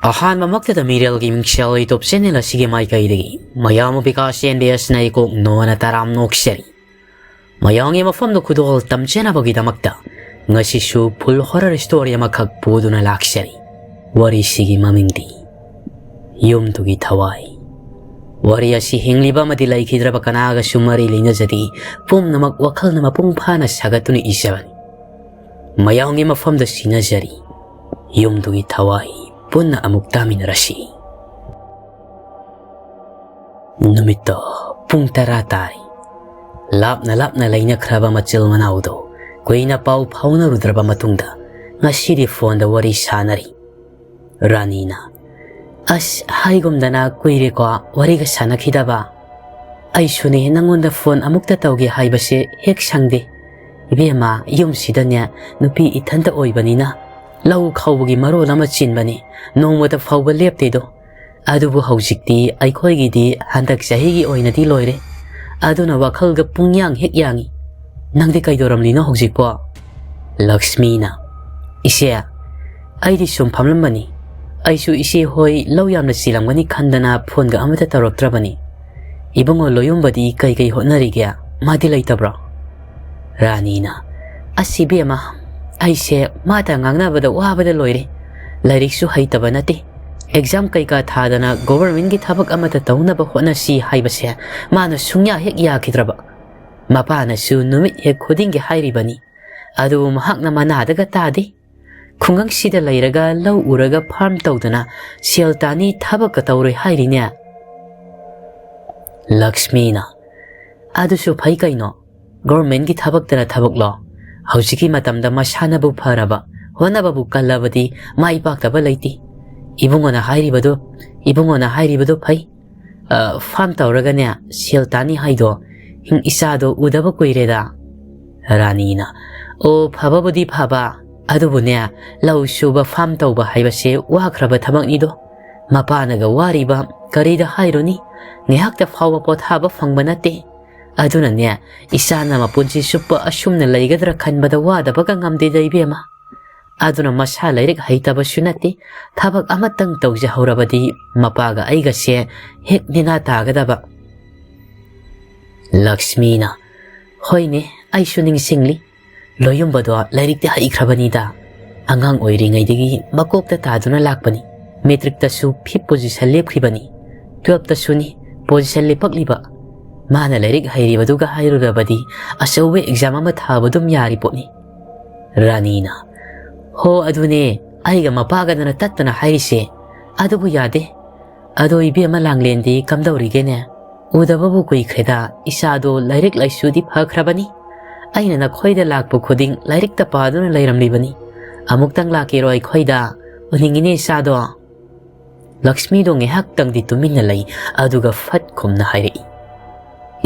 ꯑꯍꯥꯟꯕ ꯃꯛꯇꯗ ꯃꯤꯔꯦꯜꯒꯤ ꯃꯤꯡꯁꯦꯜ YouTube channel ꯑꯁꯤꯒꯤ ꯃꯥꯏꯀꯩꯗꯒꯤ ꯃꯌꯥꯝꯕꯨ ꯕꯤꯀꯥꯁ NBS ꯅ ꯏꯀꯣꯛ ꯅꯣꯅ ꯇꯔꯥꯝ ꯅꯣꯛꯆꯔꯤ ꯃꯌꯥꯝꯒꯤ ꯃꯐꯝꯗ ꯈꯨꯗꯣꯜ ꯇꯝꯖꯅꯕꯒꯤꯗꯃꯛꯇ ꯉꯁꯤꯁꯨ ꯐꯨꯜ ꯍꯣꯔꯔ ꯁ꯭ꯇꯣꯔꯤ ꯑꯃꯈꯛ ꯄꯨꯗꯨꯅ ꯂꯥꯛꯆꯔꯤ ꯋꯥꯔꯤꯁꯤꯒꯤ ꯃꯃꯤꯡꯗꯤ ꯌꯨꯝꯗꯨꯒꯤ ꯊꯋꯥꯏ ꯋꯥꯔꯤ ꯑꯁꯤ ꯍꯤꯡꯂꯤꯕ ꯑꯃꯗꯤ ꯂꯩꯈꯤꯗ꯭ꯔꯕ ꯀꯅꯥꯒꯁꯨ ꯃꯔꯤ ꯂꯩꯅꯖꯗꯦ ꯄꯨꯝꯅꯃꯛ ꯋꯥꯈꯜꯅ ꯃꯄꯨꯡ ꯐꯥꯅ ꯁꯥꯒꯠꯇꯨꯅ ꯏꯖꯕꯅꯤ ꯃꯌꯥꯝꯒꯤ ꯃꯐꯝꯗ ꯁꯤꯅꯖꯔꯤ ꯌꯨꯝꯗꯨꯒꯤ ꯊꯋꯥꯏ ꯄꯨꯟꯅ ꯑꯃꯨꯛ ꯇꯥꯃꯤꯟꯅꯔꯁꯤ ꯅꯨꯃꯤꯠꯇꯣ ꯄꯨꯡ 10 ꯇꯥꯔꯤ ꯂꯥꯞꯅ ꯂꯩꯅꯈ꯭ꯔꯕ ꯃꯆꯤꯜ ꯃꯅꯥꯎꯗꯣ ꯀꯨꯏꯅ ꯄꯥꯎ ꯐꯥꯎꯅꯔꯨꯗ꯭ꯔꯕ ꯃꯇꯨꯡꯗ ꯉꯁꯤꯗꯤ ꯐꯣꯟꯗ ꯋꯥꯔꯤ ꯁꯥꯟꯅꯔꯤ ꯔꯥꯅꯤꯅ ꯑꯁ ꯍꯥꯏꯒꯨꯝꯗꯅ ꯀꯨꯏꯔꯦꯀꯣ ꯋꯥꯔꯤꯒ ꯁꯥꯟꯅꯈꯤꯗꯕ ꯑꯩꯁꯨꯅꯦ ꯅꯪꯉꯣꯟꯗ ꯐꯣꯟ ꯑꯃꯨꯛꯇ ꯇꯧꯒꯦ ꯍꯥꯏꯕꯁꯦ ꯍꯦꯛ ꯁꯪꯗꯦ ꯏꯕꯦꯝꯃ ꯌꯨꯝꯁꯤꯗꯅꯦ ꯅꯨꯄꯤ ꯏꯊꯟꯇ ꯑꯣꯏꯕꯅꯤꯅ ꯂꯧ ꯈꯥꯎꯕꯒꯤ ꯃꯔꯣꯜ ꯑꯃ ꯆꯤꯟꯕꯅꯤ ꯅꯣꯡꯃꯗ ꯐꯥꯎꯕ ꯂꯦꯞꯇꯦꯗꯣ ꯑꯗꯨꯕꯨ ꯍꯧꯖꯤꯛꯇꯤ ꯑꯩꯈꯣꯏꯒꯤꯗꯤ ꯍꯟꯗꯛ ꯆꯍꯤꯒꯤ ꯑꯣꯏꯅꯗꯤ ꯂꯣꯏꯔꯦ ꯑꯗꯨꯅ ꯋꯥꯈꯜꯒ ꯄꯨꯡꯌꯥꯡ ꯍꯦꯛ ꯌꯥꯡꯉꯤ ꯅꯪꯗꯤ ꯀꯩꯗꯧꯔꯝꯂꯤꯅꯣ ꯍꯧꯖꯤꯛꯄꯣ ꯂꯛꯁꯃꯤꯅ ꯏꯆꯦ ꯑꯩꯗꯤ ꯁꯨꯝ ꯐꯝꯂꯝꯕꯅꯤ ꯑꯩꯁꯨ ꯏꯆꯦ ꯍꯣꯏ ꯂꯧ ꯌꯥꯝꯅ ꯆꯤꯜꯂꯝꯒꯅꯤ ꯈꯟꯗꯅ ꯐꯣꯟꯒ ꯑꯃꯇ ꯇꯧꯔꯛꯇ꯭ꯔꯕꯅꯤ ꯏꯕꯨꯡꯉꯣ ꯂꯣꯌꯨꯝꯕꯗꯤ ꯀꯩ ꯍꯣꯠꯅꯔꯤꯒꯦ ꯃꯥꯗꯤ ꯂꯩꯇꯕ꯭ꯔꯣ ꯔꯥꯅꯤꯅ ꯑꯁ ꯏꯕꯦꯝꯃ ꯑꯩꯁꯦ ꯃꯥꯇ ꯉꯥꯡꯅꯕꯗ ꯋꯥꯕꯗ ꯂꯣꯏꯔꯦ ꯂꯥꯏꯔꯤꯛꯁꯨ ꯍꯩꯇꯕ ꯅꯠꯇꯦ ꯑꯦꯛꯖꯥꯝ ꯀꯩꯀꯥ ꯊꯥꯗꯅ ꯒꯣꯚꯔꯟꯃꯦꯟꯠꯒꯤ ꯊꯕꯛ ꯑꯃꯇ ꯇꯧꯅꯕ ꯍꯣꯠꯅꯁꯤ ꯍꯥꯏꯕꯁꯦ ꯃꯥꯅ ꯁꯨꯡꯌꯥ ꯍꯦꯛ ꯌꯥꯈꯤꯗ꯭ꯔꯕ ꯃꯄꯥꯅꯁꯨ ꯅꯨꯃꯤꯠ ꯍꯦꯛ ꯈꯨꯗꯤꯡꯒꯤ ꯍꯥꯏꯔꯤꯕꯅꯤ ꯑꯗꯨꯕꯨ ꯃꯍꯥꯛꯅ ꯃꯅꯥꯗꯒ ꯇꯥꯗꯦ ꯈꯨꯡꯒꯪꯁꯤꯗ ꯂꯩꯔꯒ ꯂꯧ ꯎꯔꯒ ꯐꯥꯔꯝ ꯇꯧꯗꯅ ꯁꯦꯜ ꯇꯥꯅꯤ ꯊꯕꯛꯀ ꯇꯧꯔꯣꯏ ꯍꯥꯏꯔꯤꯅꯦ ꯂꯛꯁꯃꯤꯅ ꯑꯗꯨꯁꯨ ꯐꯩ ꯀꯩꯅꯣ ꯒꯣꯚꯔꯟꯃꯦꯟꯠꯒꯤ ꯊꯕꯛꯇꯅ ꯊꯕꯛꯂꯣ ꯍꯧꯖꯤꯛꯀꯤ ꯃꯇꯝꯗ ꯃꯁꯥꯅꯕꯨ ꯐꯔꯕ ꯍꯣꯠꯅꯕꯕꯨ ꯀꯜꯂꯕꯗꯤ ꯃꯥꯏ ꯄꯥꯛꯇꯕ ꯂꯩꯇꯦ ꯏꯕꯨꯡꯉꯣꯅ ꯍꯥꯏꯔꯤꯕꯗꯣ ꯐꯩ ꯐꯥꯔꯝ ꯇꯧꯔꯒꯅꯦ ꯁꯦꯜ ꯇꯥꯅꯤ ꯍꯥꯏꯗꯣ ꯏꯆꯥꯗꯣ ꯎꯗꯕ ꯀꯨꯏꯔꯦꯗ ꯔꯥꯅꯤꯅ ꯑꯣ ꯐꯕꯕꯨꯗꯤ ꯐꯕ ꯑꯗꯨꯕꯨꯅꯦ ꯂꯧ ꯁꯨꯕ ꯐꯥꯔꯝ ꯇꯧꯕ ꯍꯥꯏꯕꯁꯦ ꯋꯥꯈ꯭ꯔꯕ ꯊꯕꯛꯅꯤꯗꯣ ꯃꯄꯥꯅꯒ ꯋꯥꯔꯤꯕ ꯀꯔꯤꯗ ꯍꯥꯏꯔꯨꯅꯤ ꯉꯥꯏꯍꯥꯛꯇ ꯐꯥꯎꯕ ꯄꯣꯊꯥꯕ ꯐꯪꯕ ꯅꯠꯇꯦ ꯑꯗꯨꯅꯅꯦ ꯏꯆꯥꯅ ꯃꯄꯨꯟꯁꯤ ꯆꯨꯞꯄ ꯑꯁꯨꯝꯅ ꯂꯩꯒꯗ꯭ꯔꯥ ꯈꯟꯕꯗ ꯋꯥꯗꯕꯒ ꯉꯝꯗꯦꯗ ꯏꯕꯦꯝꯃ ꯑꯗꯨꯅ ꯃꯁꯥ ꯂꯥꯏꯔꯤꯛ ꯍꯩꯇꯕꯁꯨ ꯅꯠꯇꯦ ꯊꯕꯛ ꯑꯃꯇꯪ ꯇꯧꯖꯍꯧꯔꯕꯗꯤ ꯃꯄꯥꯒ ꯑꯩꯒꯁꯦ ꯍꯦꯛ ꯅꯦꯅꯥ ꯇꯥꯒꯗꯕ ꯂꯛꯁꯃꯤꯅ ꯍꯣꯏꯅꯦ ꯑꯩꯁꯨ ꯅꯤꯡꯁꯤꯡꯂꯤ ꯂꯣꯌꯨꯝꯕꯗꯣ ꯂꯥꯏꯔꯤꯛꯇꯤ ꯍꯩꯈ꯭ꯔꯕꯅꯤꯗ ꯑꯉꯥꯡ ꯑꯣꯏꯔꯤꯉꯩꯗꯒꯤ ꯃꯀꯣꯛꯇ ꯇꯥꯗꯨꯅ ꯂꯥꯛꯄꯅꯤ ꯃꯦꯇ꯭ꯔꯤꯛꯇꯁꯨ 5th ꯄꯣꯖꯤꯁꯟ ꯂꯦꯞꯈꯤꯕꯅꯤ 12ꯇꯁꯨꯅꯤ ꯄꯣꯖꯤꯁꯟ ꯂꯦꯞꯄꯛꯂꯤꯕ ꯃꯥꯅ ꯂꯥꯏꯔꯤꯛ ꯍꯩꯔꯤꯕꯗꯨꯒ ꯍꯥꯏꯔꯨꯔꯕꯗꯤ ꯑꯆꯧꯕ ꯑꯦꯛꯖꯥꯝ ꯑꯃ ꯊꯥꯕ ꯑꯗꯨꯝ ꯌꯥꯔꯤ ꯄꯣꯠꯅꯤ ꯔꯥꯅꯤꯅ ꯍꯣ ꯑꯗꯨꯅꯦ ꯑꯩꯒ ꯃꯄꯥꯒꯗꯅ ꯇꯠꯇꯅ ꯍꯥꯏꯔꯤꯁꯦ ꯑꯗꯨꯕꯨ ꯌꯥꯗꯦ ꯑꯗꯣ ꯏꯕꯦꯝꯃ ꯂꯥꯡꯂꯦꯟꯗꯤ ꯀꯝꯗꯧꯔꯤꯒꯦꯅꯦ ꯎꯗꯕꯕꯨ ꯀꯨꯏꯈ꯭ꯔꯦꯗ ꯏꯆꯥꯗꯣ ꯂꯥꯏꯔꯤꯛ ꯂꯥꯏꯁꯨꯗꯤ ꯐꯈ꯭ꯔꯕꯅꯤ ꯑꯩꯅ ꯅꯈꯣꯏꯗ ꯂꯥꯛꯄ ꯈꯨꯗꯤꯡ ꯂꯥꯏꯔꯤꯛꯇ ꯄꯥꯗꯨꯅ ꯂꯩꯔꯝꯂꯤꯕꯅꯤ ꯑꯃꯨꯛꯇꯪ ꯂꯥꯛꯀꯦꯔꯣ ꯑꯩꯈꯣꯏꯗ ꯎꯅꯤꯡꯉꯤꯅꯦ ꯏꯆꯥꯗꯣ ꯂꯛꯁꯃꯤꯗꯣ ꯉꯥꯏꯍꯥꯛꯇꯪꯗꯤ ꯇꯨꯃꯤꯟꯅ ꯂꯩ ꯑꯗꯨꯒ ꯐꯠ ꯈꯨꯝꯅ ꯍꯥꯏꯔꯛꯏ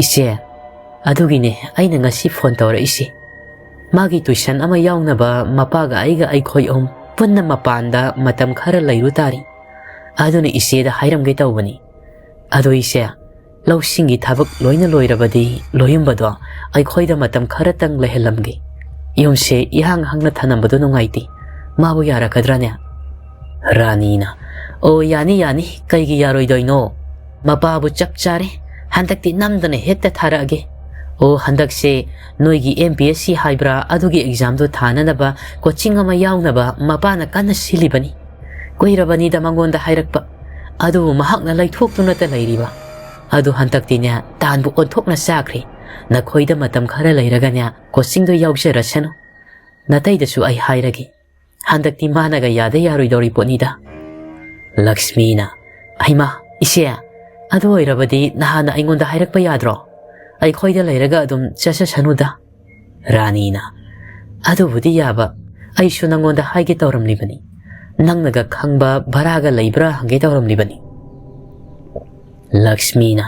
ꯏꯆꯦ ꯑꯗꯨꯒꯤꯅꯦ ꯑꯩꯅ ꯉꯁꯤ ꯐꯣꯟ ꯇꯧꯔꯛꯏꯁꯦ ꯃꯥꯒꯤ ꯇꯨꯏꯁꯟ ꯑꯃ ꯌꯥꯎꯅꯕ ꯃꯄꯥꯒ ꯑꯩꯈꯣꯏ ꯑꯍꯨꯝ ꯄꯨꯟꯅ ꯃꯄꯥꯟꯗ ꯃꯇꯝ ꯈꯔ ꯂꯩꯔꯨ ꯇꯥꯔꯤ ꯑꯗꯨꯅ ꯏꯆꯦꯗ ꯍꯥꯏꯔꯝꯒꯦ ꯇꯧꯕꯅꯤ ꯑꯗꯣ ꯏꯆꯦ ꯂꯧꯁꯤꯡꯒꯤ ꯊꯕꯛ ꯂꯣꯏꯅ ꯂꯣꯏꯔꯕꯗꯤ ꯂꯣꯌꯨꯝꯕꯗꯣ ꯑꯩꯈꯣꯏꯗ ꯃꯇꯝ ꯈꯔꯇꯪ ꯂꯩꯍꯜꯂꯝꯒꯦ ꯌꯨꯝꯁꯦ ꯏꯍꯥꯡ ꯍꯥꯡꯅ ꯊꯅꯝꯕꯗꯣ ꯅꯨꯡꯉꯥꯏꯇꯦ ꯃꯥꯕꯨ ꯌꯥꯔꯛꯀꯗ꯭ꯔꯥꯅꯦ ꯔꯥꯅꯤꯅ ꯑꯣ ꯌꯥꯅꯤ ꯀꯩꯒꯤ ꯌꯥꯔꯣꯏꯗꯣꯏꯅꯣ ꯃꯄꯥꯕꯨ ꯆꯞ ꯆꯥꯔꯦ ꯍꯟꯗꯛꯇꯤ ꯅꯝꯗꯅ ꯍꯦꯛꯇ ꯊꯥꯔꯛꯑꯒꯦ ꯑꯣ ꯍꯟꯗꯛꯁꯦ ꯅꯣꯏꯒꯤ NBS ꯍꯥꯏꯕ꯭ꯔꯥ ꯑꯗꯨꯒꯤ ꯑꯦꯛꯖꯥꯝꯗꯣ ꯊꯥꯅꯅꯕ ꯀꯣꯆꯤꯡ ꯑꯃ ꯌꯥꯎꯅꯕ ꯃꯄꯥꯅ ꯀꯟꯅ ꯁꯤꯜꯂꯤꯕꯅꯤ ꯀꯨꯏꯔꯕꯅꯤꯗ ꯃꯉꯣꯟꯗ ꯍꯥꯏꯔꯛꯄ ꯑꯗꯨꯕꯨ ꯃꯍꯥꯛꯅ ꯂꯩꯊꯣꯛꯇꯨꯅꯇ ꯂꯩꯔꯤꯕ ꯑꯗꯨ ꯍꯟꯗꯛꯇꯤꯅꯦ ꯇꯥꯟꯕꯨ ꯑꯣꯟꯊꯣꯛꯅ ꯆꯥꯈ꯭ꯔꯦ ꯅꯈꯣꯏꯗ ꯃꯇꯝ ꯈꯔ ꯂꯩꯔꯒꯅꯦ ꯀꯣꯆꯤꯡꯗꯣ ꯌꯥꯎꯖꯔꯁꯅꯨ ꯅꯇꯩꯗꯁꯨ ꯑꯩ ꯍꯥꯏꯔꯒꯦ ꯍꯟꯗꯛꯇꯤ ꯃꯥꯅꯒ ꯌꯥꯗ ꯌꯥꯔꯣꯏꯗꯧꯔꯤ ꯄꯣꯠꯅꯤꯗ ꯂꯛꯁꯃꯤꯅ ꯑꯩꯃ ꯏꯆꯦ ꯑꯗꯨ ꯑꯣꯏꯔꯕꯗꯤ ꯅꯍꯥꯟꯅ ꯑꯩꯉꯣꯟꯗ ꯍꯥꯏꯔꯛꯄ ꯌꯥꯗ꯭ꯔꯣ ꯑꯩꯈꯣꯏꯗ ꯂꯩꯔꯒ ꯑꯗꯨꯝ ꯆꯠꯁꯅꯨꯗ ꯔꯥꯅꯤꯅ ꯑꯗꯨꯕꯨꯗꯤ ꯌꯥꯕ ꯑꯩꯁꯨ ꯅꯪꯉꯣꯟꯗ ꯍꯥꯏꯒꯦ ꯇꯧꯔꯝꯂꯤꯕꯅꯤ ꯅꯪꯅꯒ ꯈꯪꯕ ꯚꯔꯥꯒ ꯂꯩꯕ꯭ꯔꯥ ꯍꯪꯒꯦ ꯇꯧꯔꯝꯂꯤꯕꯅꯤ ꯂꯛꯁꯃꯤꯅ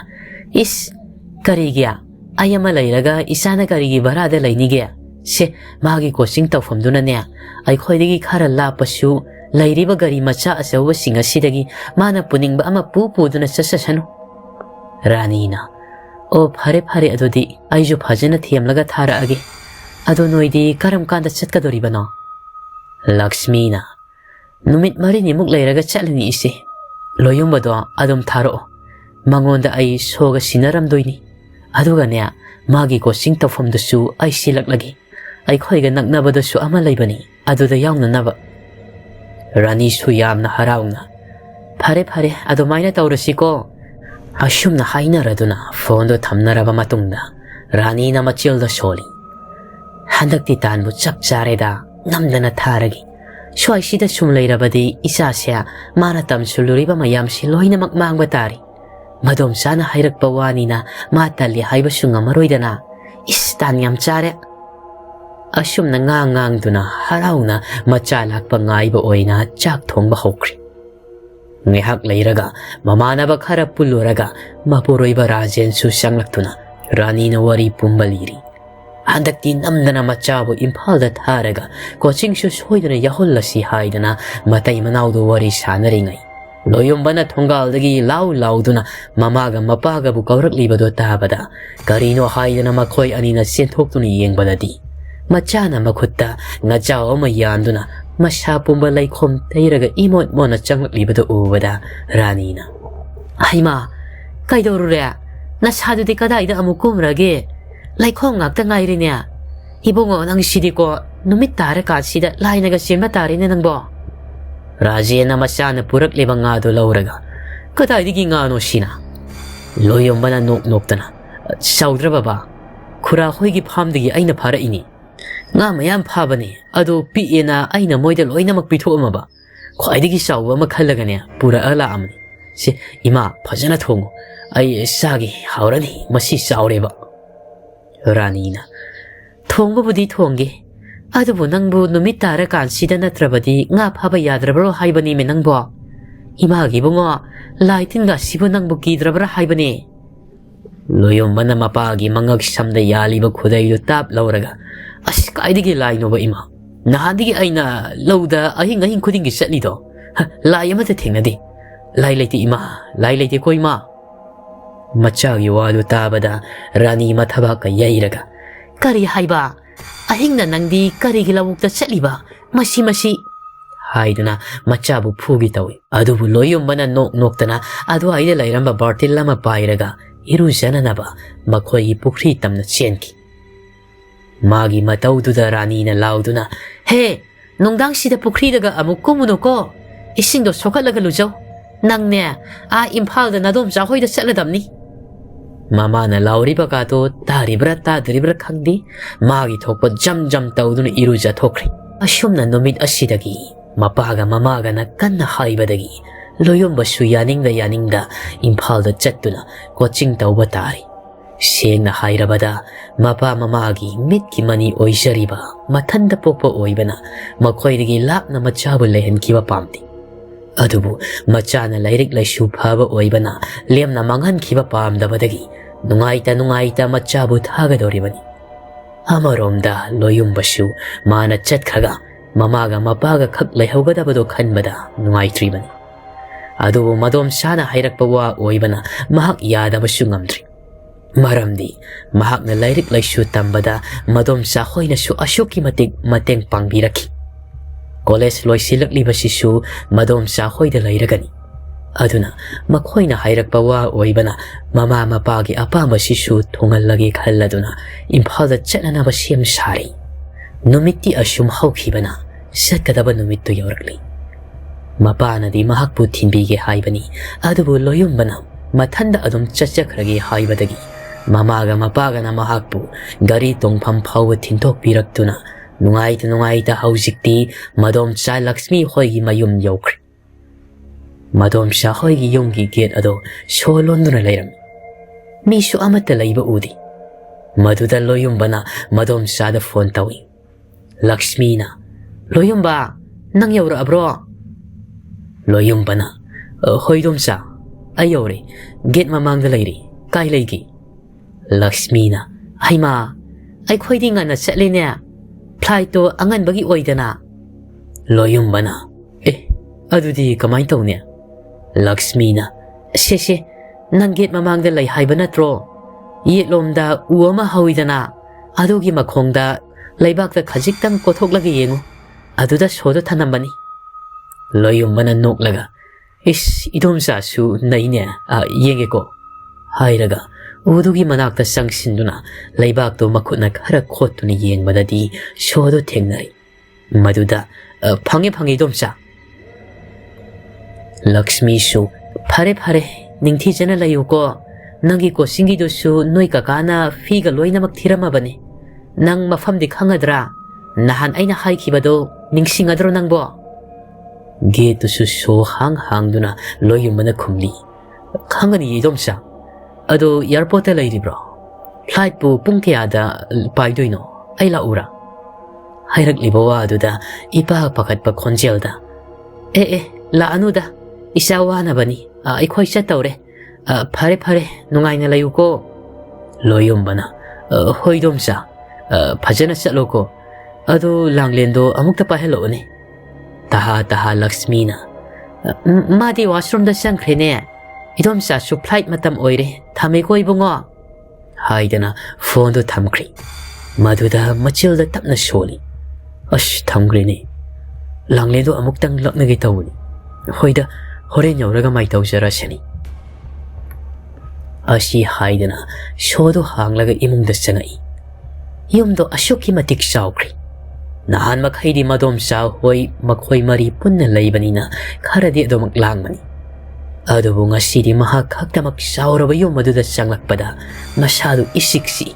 ꯏꯁ ꯀꯔꯤꯒꯤ ꯑꯩ ꯑꯃ ꯂꯩꯔꯒ ꯏꯆꯥꯅ ꯀꯔꯤꯒꯤ ꯚꯔꯥꯗ ꯂꯩꯅꯤꯒꯦ ꯁꯦ ꯃꯥꯒꯤ ꯀꯣꯆꯤꯡ ꯇꯧꯐꯝꯗꯨꯅꯅꯦ ꯑꯩꯈꯣꯏꯗꯒꯤ ꯈꯔ ꯂꯥꯞꯄꯁꯨ ꯂꯩꯔꯤꯕ ꯒꯥꯔꯤ ꯃꯆꯥ ꯑꯆꯧꯕꯁꯤꯡ ꯑꯁꯤꯗꯒꯤ ꯃꯥꯅ ꯄꯨꯅꯤꯡꯕ ꯑꯃ ꯄꯨꯗꯨꯅ ꯆꯠꯁꯅꯨ ꯔꯥꯅꯤꯅ ꯑꯣ ꯐꯔꯦ ꯑꯗꯨꯗꯤ ꯑꯩꯁꯨ ꯐꯖꯅ ꯊꯦꯝꯂꯒ ꯊꯥꯔꯛꯑꯒꯦ ꯑꯗꯣ ꯅꯣꯏꯗꯤ ꯀꯔꯝ ꯀꯥꯟꯗ ꯆꯠꯀꯗꯣꯔꯤꯕꯅꯣ ꯂꯛꯁꯃꯤꯅ Numit marini muk leiraga chalani ise. Loyumbado adum tharo. Mangonda ai soga sinaram doini. Aduga ne magi ko sing tawfam dasu ai silak lagi. Ai khoiga naknaba dasu ama laibani. Aduda yauna naba. Rani su yamna harauna. Phare phare adumaina tawrasi ko. Asumna hainaraduna fondo thamnaraba matungda. Rani na machilda soli. Handakti tanbu chap chareda namdana tharagi. Swaisida sumlairabadi isasya maratam suluriba mayam siloina makmang batari. Madom sana hairak pawani na matali haiba sungamaroidana. Istan yam chare. Asum na ngang duna harauna machalak pangaiba oina chak thongba hokri. Ngehak leiraga mamana ba khara puluraga mapuroiba rajen su sanglak Rani na wari pumbaliri. Handakti namdana machabu impalda tharaga coaching su soidana yahollasi haidana matai manaudu wari sanaringai. Loyumbana thongaldagi lauduna mamaga mapaga bu kaurakliba tabada karino haidana makhoi anina senthokuna yengbadadi. Machana makhutta ngachao ama yanduna masha pumba laikhom teiraga imot mona changlakliba ubada Ranina. Haima kaidorure nasadu kadaida amukumrage laikhom ngakta ngairine. Ibongo nang sidiko numit tare katsida lainaga sima tarine nangbo. Rajena masana purak liba ngado lauraga. Kadaidigi ngano sina. Loyombana noktana. Saudra baba. Kura hoigi phamdigi aina para ini. Nga mayam phabani. Ado piena aina moida loina makpitho amaba. Khwaidigi sauwa makhalagane pura ala amani. Si ima phajana thongo. Ai sagi haurani masi saureba. Ranina. Thongba budi thongi. Adubu nangbu numit tara kansida natrabadi nga phaba yadrabro haibani me nangbo. Imagi bungo laitinga sibu nangbu kidrabra haibani. Loyombana mapagi mangag samda yaliba khudaidu tap lauraga. As kaidigi laino ba ima. Nahadigi aina lauda ahing khudingi satlido. Lai amata thengnadi. Lai laiti ima. Lai laiti ko ima. Machagi wadu tabada Rani mathabaka yairaga. Kari haiba. Ahingna nangdi karigi lawukta satliba masi haiduna machabu phugi tawi adubu loyombana noktana adu aida lairamba bartil lama pairaga irujananaba makhoi pukhri tamna chenki magi mataududa Ranina lauduna he nongdang sida pukhri daga amuk kumuno ko isingdo sokalaga lujaw nangne a imphalda nadom jahoida satladamni Mamana lauriba kato taribra tadribra khangdi magi thokpa jam tauduna iruja thokri. Asumna numit asidagi mapaga mamaga na kanna haibadagi loyomba su yaningda imphalda chattuna coaching tauba tari. Sengna hairabada mapa mamagi mitki mani oisariba mathanda pokpa oibana makhoidagi lapna machabu lehenkiba pamti. Adubu machana lairik laishu phaba oibana lemna mangan kiba pamdabadagi nungaita machabu thagadoribani. Amaromda loyumbasu mana chatkhraga mamaga mapaga khak laihaugadabado khanbada nungaitribani. Adubu madom sana hairakpa wa oibana mahak yadabasu ngamdri. Maramdi mahakna lairik laishu tambada madom sa hoinasu ashuki mateng pangbiraki. College loisilaklibasu madom sa hoida lairagani. Aduna makhoina hairakpa wa oibana mama mapagi apama sisu thongallagi khalladuna imphalda chatlanaba sem sari. Numiti asum haukhibana satkadaba numittu yaurakli. Mapanadi mahakpu thinbige haibani adubu loyumbana mathanda adum chachakhragi haibadagi mamaga mapagana mahakpu gari tongpham phawba thintokpiraktuna nungaita haujikti madom cha Lakshmi hoigi mayum yaukri. Madom cha hoigi yumgi gate ado solonduna lairam. Misu amata laiba udi. Maduda loyumbana madom cha da phone tawi. Lakshmi na loyumba nang yaura abro. Loyumbana hoidom cha ayore gate mamangda lairi kai laigi. Lakshmi na aima ai khoidinga na chatlene Plaito angan bagi oidana. Loyumbana. Adudi kamay tawne. Lakshmi na. Sese, nanggit mamangda lay haiba natro. Yitlomda uwama hawidana. Adugi makhongda laybakda khajiktang kothok lagi yengo. Aduda sodo tanambani. Loyumbana noklaga. Is idomsa su naine yengeko. Hairaga. Udugi manakta sangsinduna laibak to makutna khara khotuni yengbadadi shodo thengnai. Maduda phange idomsa. Lakshmi su phare ningthi jana layuko nangi ko singi do su noi kakana figa loinamak thiramabani. Nang mafamdi khangadra nahan aina haikibado ningsingadro nangbo. Getu su so hangduna loyumbana khumli. Khangani idomsa. Ado airport lairibro. Flight pu pung kayada paidoino ay laura. Hairaglibo wa aduda ipa pakat pa konjelda. La anuda isawa na bani ikhoy sa tawre. Phare nungay na layo ko. Loyumbana hoidomsa phajana salo ko. Ado langlendo amukta pa hello ne. Taha Lakshmi na. Madi washroom da sang krene. Idomsa su flight matam oire thame ko ibungo. Haidana phone do thamkri. Maduda machilda tapna sholi. Ash thamkri ne. Langlendo amuktang lakna gi tawni. Hoida horen yauraga mai tawjara shani. Ashi haidana shodo hanglaga imungda sangai. Yumdo ashoki matik saukri. Nahan makhaidi madom sa hoy makhoy mari punna laybanina kharadi do maklangmani. Adubo ngasi di mahakakta magsauraba yung maduda sanglakpada masyado isiksi.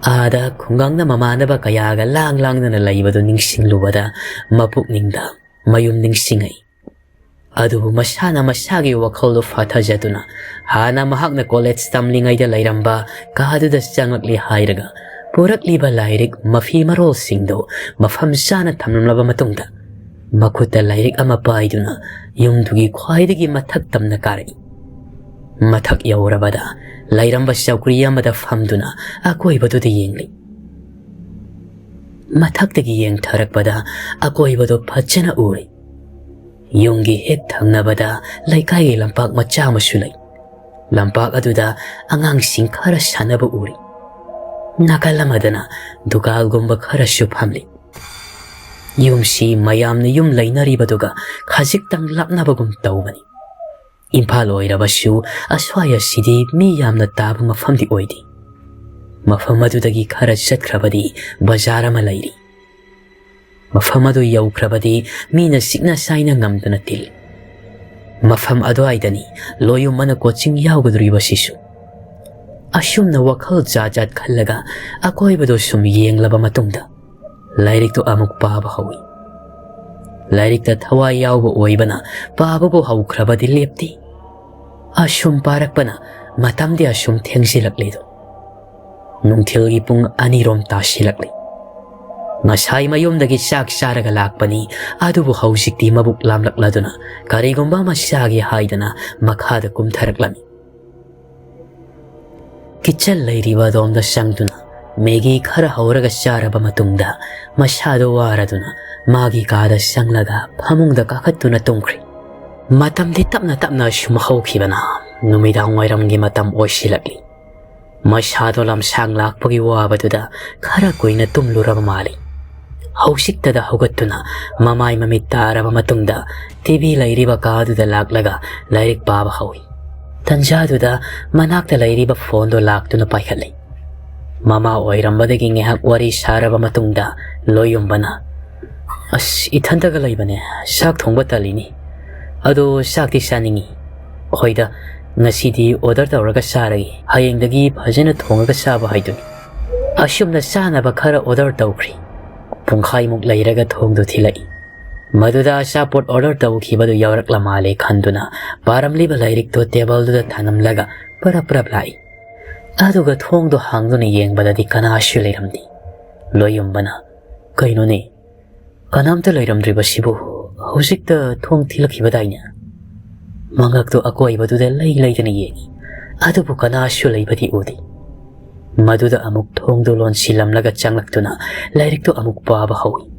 Ada kunggang na mamanaba kayaga lang na nalayba do ningsing lubada mapukningda mayum ningsingay. Adubo masyana masyagi wakal do fatajato na hana mahak na college tamlingay da layramba kahaduda sanglakli hayraga purak liba layrik mafi marol singdo mafamsana tamlaba matungda. Makuta layrik ama paiduna yumdugi khwaidagi mathak tamna karai. Mathak yaurabada layramba saukriya mada famduna akoi badu de yengli. Mathak dagi yeng tharakbada akoi badu phajana uri. Yungi hek thangnabada laikai lampak macha masulai. Lampak aduda angang sing khara sanaba uri. Nakalamadana dugal gomba khara shuphamli. Yumsi mayam na yum lainari baduga khajik tang laknabagum tawbani. Impal oirabasu aswaya sidi mi yamna tabu mafamdi oidi. Mafamadudagi khara satkrabadi bazara malairi. Mafamadu yaukrabadi mina signa saina ngamdana til. Mafam ado aidani loyo mana coaching yaugudribasisu. Asum na wakal jajat khallaga akoy bado sum yenglaba matungda. Lairik to amuk paba hawi. Lairik ta thawai yaubo oibana paba bo haukrabadi lepti. Asum parakpana matamdi asum thengsilakli do. Nungthilgi pung anirom tasilakli. Ngasay mayumdagi sak saraga lakpani adubo hausikti mabuk lamlakladuna karigomba masyagi haidana makhada kumtharaklami. Kitchal layriba domda sangduna Megi khara hauraga saraba matungda masyado waraduna magi kada sanglaga phamungda kakatuna tungkri. Matam di tapna shumahaukibana numidang wairamgi matam oisilakli. Masyado lam sanglak pagi wabaduda khara koina tumluraba mali. Hausiktada hugatuna mamay mamittaraba matungda TV layriba kaduda laklaga layrik baba hawi. Tanjaduda manakta layriba fondo laktuna paikhalay. Mama oirambadagi ngehak wari saraba matungda loyumbana. As ithandaga laybane sak thongba talini. Ado sakti saningi. Hoida ngasidi order tawraga saragi hayengdagi phajana thongaga saba haiduni. Asumna sanaba khara order tawkri. Pungkhai muk layraga thongdu thilai. Maduda saport order tawkhibadu yawrakla male khanduna paramliba layrik to table du thanamlaga parapraplai. Aduga thongdo hangduna yengbadadi kanashu layramdi. Loyumbana kainone kanamta layramdribasibu hausikta thong thilakibadaina. Mangakto akoibaduda laytana yengi. Adubu kanashu laybadi udi. Maduda amuk thongdo lon silamlaga changlaktuna layrikto amuk baba hawi.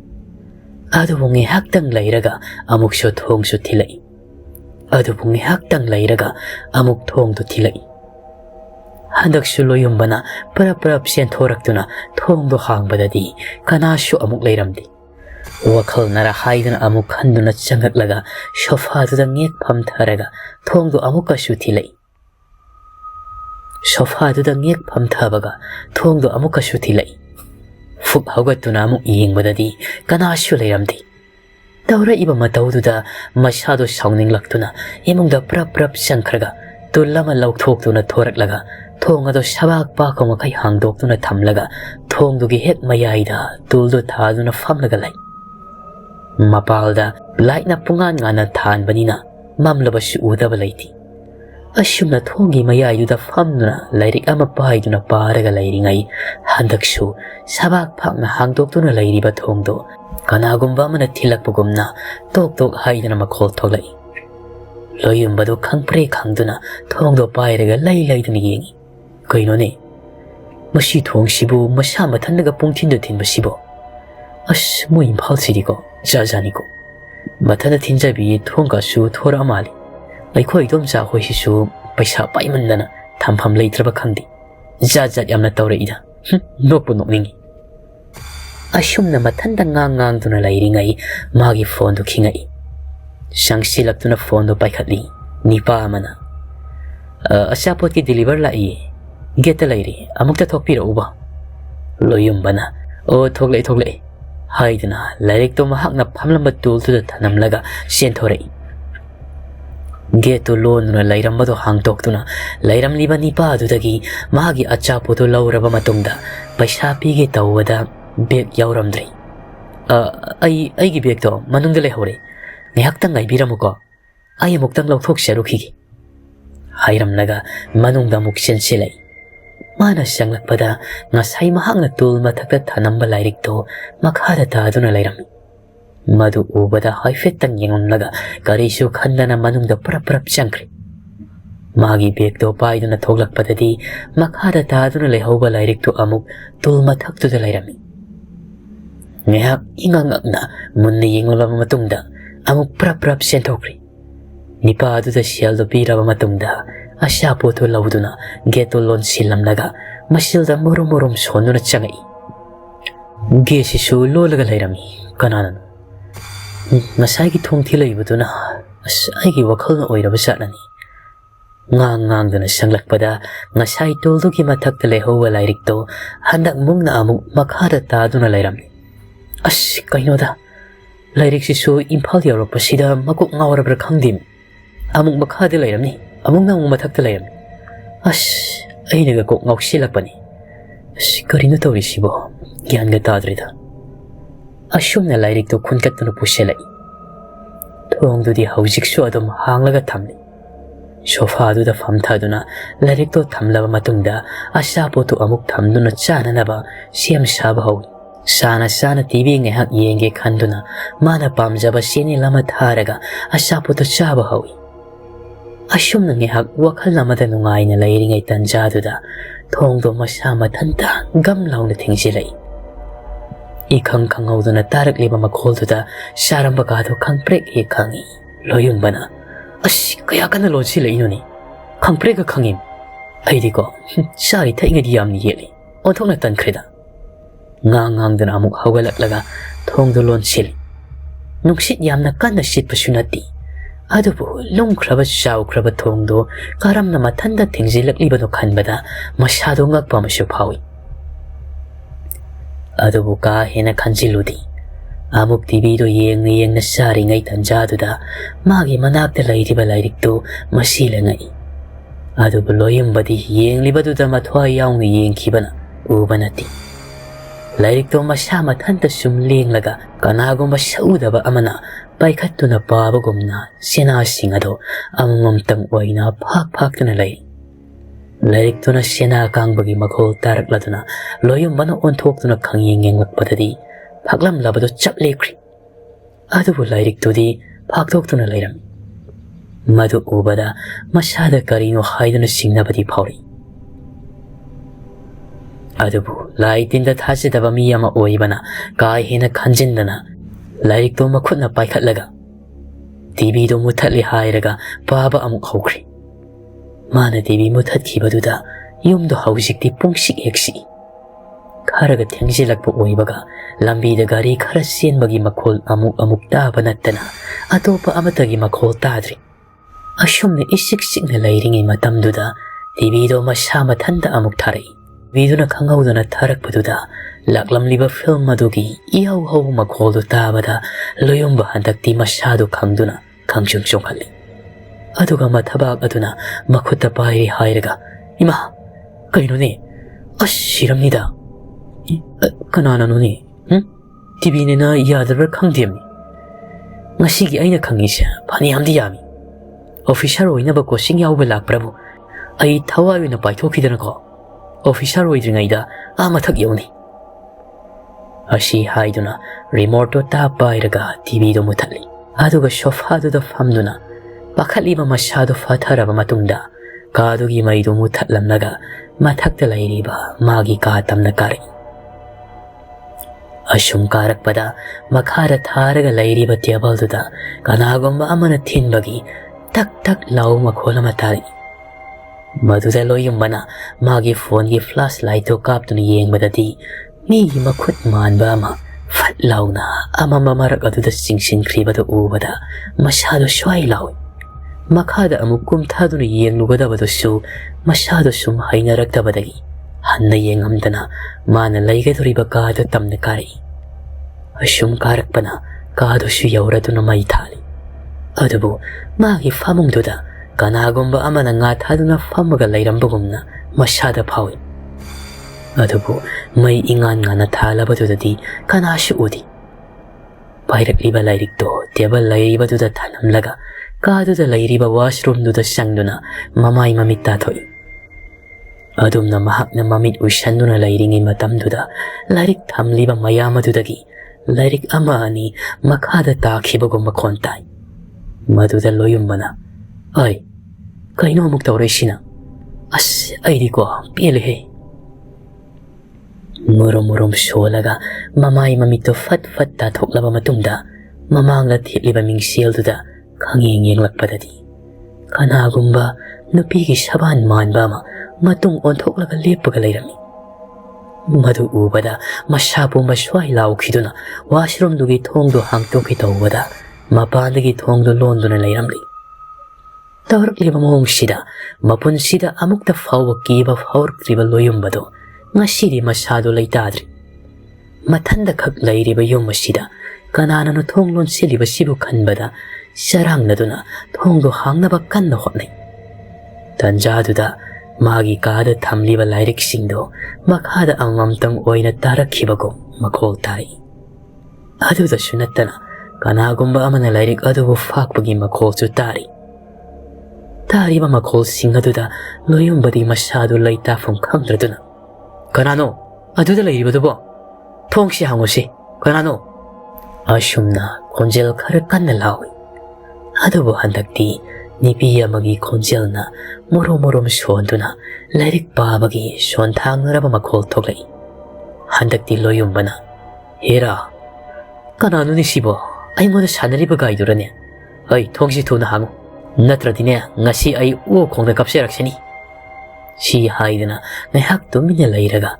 Adubu ngihaktang layraga amuk so thongso thilai. Adubu ngihaktang layraga amuk thongdo thilai. Handak suloyumbana para siyan thoraktuna thongdo hangbadadi kanasyo amuk layramdi. Wakal nara haidan amuk handuna changat laga sofa tu da ngek pham tharaga thong do amuka shuthi lai sofa tu da ngek pham thabaga thong do amuka shuthi lai fuk haugatuna amuk yengbadadi kana shu leiramdi tawra iba matau tu da mashado sauning laktuna emungda prap prap sankhraga tullama lauthok tuna thorak laga thong ado sabak pa ko makai hangdok tuna thamlaga thong du gi hek mayaida tul do thaduna famlaga lai Mapalda light na pungan nga na than banina mamlabas udaba laiti asum na thongi mayayu da famna lairik ama pai duna paraga lairingai handaksu sabak phak na hangdok tuna lairiba thongdo kanagumba mana thilak pugumna tok tok haidana makhol tholai loyum badu khangpre khangduna thongdo pairaga lai lai duni yengi koino ne mashi thong sibu masha mathandaga pungthin do thin basibo as mo imphal siriko 자자니고 마타다 틴자비 통가수 토라 말이 아이코 이돔 자 호시수 पैसा पाइमन्दना थामफाम लेत्रबा खंदी जाजात यामना तौरेइदा नोकपु नोकनिंगी असुमना मथंदा ngang-ngang-duna lairingai magi phone du khingai sangsilakduna phone du paikhatli nipa amana asapot ki deliver lai geta lairi amukta thokpira uba loyumbana o thoklei haidana lairik to mahakna phamlamba tul tu thanamlaga sen thorei geto lonuna lairambado hangtoktuna lairam liba nipa adudagi magi achapo to lauraba matungda paisa pige tawada bag yauramdri ai gi bag to manungda lehore ngihaktang ngai biramuko ai muktang lauthok sharukhigi hairamnaga manungda muksen silai mana sanglakpada ngasai mahakna tul mathakta thanamba lairik to makhada taduna lairami madu ubada haifetang yengonlaga karisu khandana manungda prap changkri magi bag to paiduna thoglakpadadi makhada taduna lehoba lairik to amuk tul mathaktu da lairami ngehak ingangakna munni yengolaba matungda amuk prap senthokri nipa adu da sial do piraba matungda asha poto lauduna geto lon silamnaga masilda morom sonuna changai gesi su lolaga lairami kananan ngasai gi thong thilai ai gi wakhalna oiraba satnani ngang dana sanglakpada ngasai toldu gi mathakta lehowa lairik to handak mungna amuk makhada taduna lairamni kainoda lairik sisu imphal yaropasida makuk ngawrabra khangdim amuk makhada lairamni amuk na mathakta lairamni ainaga kok ngawsilakpani karino tawrisibo gyanga tadrida asumna lairik to khunkatna puselai thongdudi haujiksu adum hanglaga thamli sofa du famthaduna lairik to thamlaba matungda asapo to amuk thamduna chananaba siam saba hawi sana tv ngehak yenge khanduna mana pamjaba sini lama tharaga asapo to chaba hawi asumna ngehak wakhal lamada nungaina lairingai tanjaduda thongdo masa mathanta gam launa thingsilai ikhang khangauduna tarak leba makholduda saramba gado khangprek e khangi loyungbana kaya kana lonsi lainoni khangprek ka khangim aidiko sari thainga di yamni yeli onthokna tankrida ngang dana amuk hawalaklaga thongdo lonsil nuksit yamna kana sitpasunati adubu lungkraba shaukraba thongdo karamna mathanda thingzilakliba no khanbada masado ngakpa masu phawi adubu ka hena khanjiludi amuk tv do yengna sari ngai tanjaduda magi manakta lairiba lairik to masilangai adubu loyumbadi yengliba da mathwa yaungni yengkhibana ubanati lairik to masa mathanta sumlenglaga kanagumba saudaba amana paikhattuna pabagumna sena singado amamtang oina phak-tuna lai lairik tuna sena kangbagi makhol tarakladuna loyumbana onthoktuna khangyengengwakpadadi phaklam labado chaplekri adubu lairik tudi phaktoktuna lairam madu ubada masada karino haiduna singnabadi phawri adubu laitinda thasidaba miyama oibana kai hena khanjindana lairik to makhutna paikhatlaga tv do muthatli hairaga paba amuk hawkri mana tv muthat khibaduda yumdo haujikti pungsik eksi kharaga thengsilakpa oibaga lambida gari khara senbagi makhol amuk taba nattana atopa amatagi makhol tadri ashumne isik sikna lairingi matamduda tibido masha mathanda amuk tharai viduna khangauduna tharakpaduda laklamliba film adugi iau hau makhol tabada loyomba handakti mashadu khangduna khangchung chunghalli aduga mathabak aduna makhutta pairi hairaga ima kainone ashiramnida kanananone tibine na yadabra khangdemni ngasigi aina khangisa phani amdi yami officer oinaba coaching yauba lakprabu ai thawai oina paithokidana ko officer oidringaida amathak yauni ashi haiduna remote ta pairaga tv do muthali aduga sofa do famduna pakhaliba masado fatharaba matungda kadugi maidu muthatlamnaga mathakta lairiba magi ka tamna kari ashum karakpada makhara tharaga lairiba table duda kanagomba amana thinbagi tak tak lau makhola matari maduda loyumbana magi phone gi flashlight to kaptuna yengbadadi mi makhut manba ama fat launa amama marak aduda singsin kribada ubada masado shwai lawi makhada amukum thaduna yenglugada su masado sum hainaraktabadagi hanna yengamdana mana laigaduriba kaadu tamna kari ashum karakpana kaadu su yauraduna mai thali adubu magi famungduda kanagomba amana nga thaduna famaga lairambagumna masada phawi adubu mai ingan ngana thalabadudadi kanashu udi pairakliba lairikto table lairibaduda thanamlaga kaduda lairiba washroom duda sangduna mamai mamitta thoi adumna mahakna mamit ushanduna lairingi matamduda lairik thamliba mayamadudagi lairik ama ani makhada takhibagumba khontai maduda loyumbana ai kaino amuk tawresina as aidi ko pielehe murum sholaga mamai mamito fat ta thoklaba matungda mamangla thiliba mingsiel duda khangeng yenglakpadadi kanagumba nupigi saban manba ma matung onthoklaga lepaga lairami madu ubada masapu maswai laukhiduna washroom dugi thongdo hangtoki tawbada mapandagi thongdo londuna lairamli tawrakliba mawngsida mapunsida amukta fawba kiba fawrkriba loyumbado ngasidi masado laitadri mathanda khak lairiba yomasida kananano thonglon siliba sibu khanbada sarangladuna thongdo hangnaba kanna hotnai tanjaduda magi kada thamliba lairik singdo makhada amamtang oina tarakhibago makhol tai aduda sunattana kanagumba amana lairik adubu fakpagi makhol chu tari tariba makhol singaduda loyumbadi masadu laita from khangdraduna kanano aduda lairibadubo thongsi hangosi kanano ashumna konjel khara kanna lawi adubu handakti nipi amagi konjelna morom shonduna lairik babagi shonthangraba makhol thoklai handakti loyumbana hera kanano ni sibo aimoda sanariba gaidurane ai thongsi thuna hangu natradine ngasi ai o khongda kapseraksani si haidana naihak tumina lairaga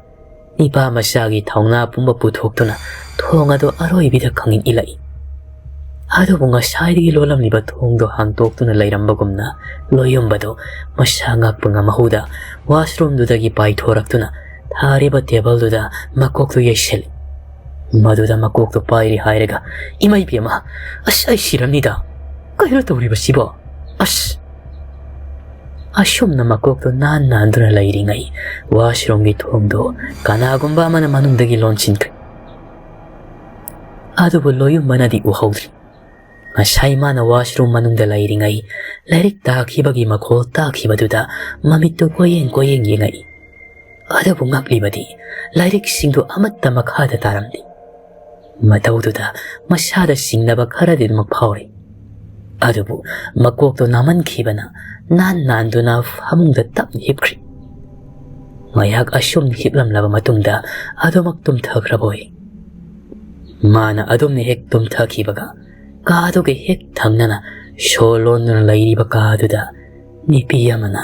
nipa masagi thongna pumba puthoktuna thongado aroibida khangin ilai adubu ngasai lolamliba thongdo hangtoktuna lairambagumna loyombado masangak pangamahuda washroom dudagi paithoraktuna thariba table duda makokto yeshel maduda makokto pairi hairaga imai piyama asai siramnida kairo tawriba sibo as ashumna makokto nanduna lairingai washroom gi thongdo kanagumba mana manungdagi lonchinkri adubu loyumbanadi uhawdri ngasai mana washroom manungda lairingai lairik takhibagi makhol takhibaduda mamitto koyeng yengai adabu ngaklibadi lairik singdo amatta makhada taramdi matawduda masada singnaba kharadi makphawri adubu makokto naman khibana nanduna famungda tapni hipkri mayak ashum hiplamlaba matungda adomak tumthakraboi mana adumni hek tumthakibaga kaduge hek thangnana sholonuna lairiba kaduda nipi amana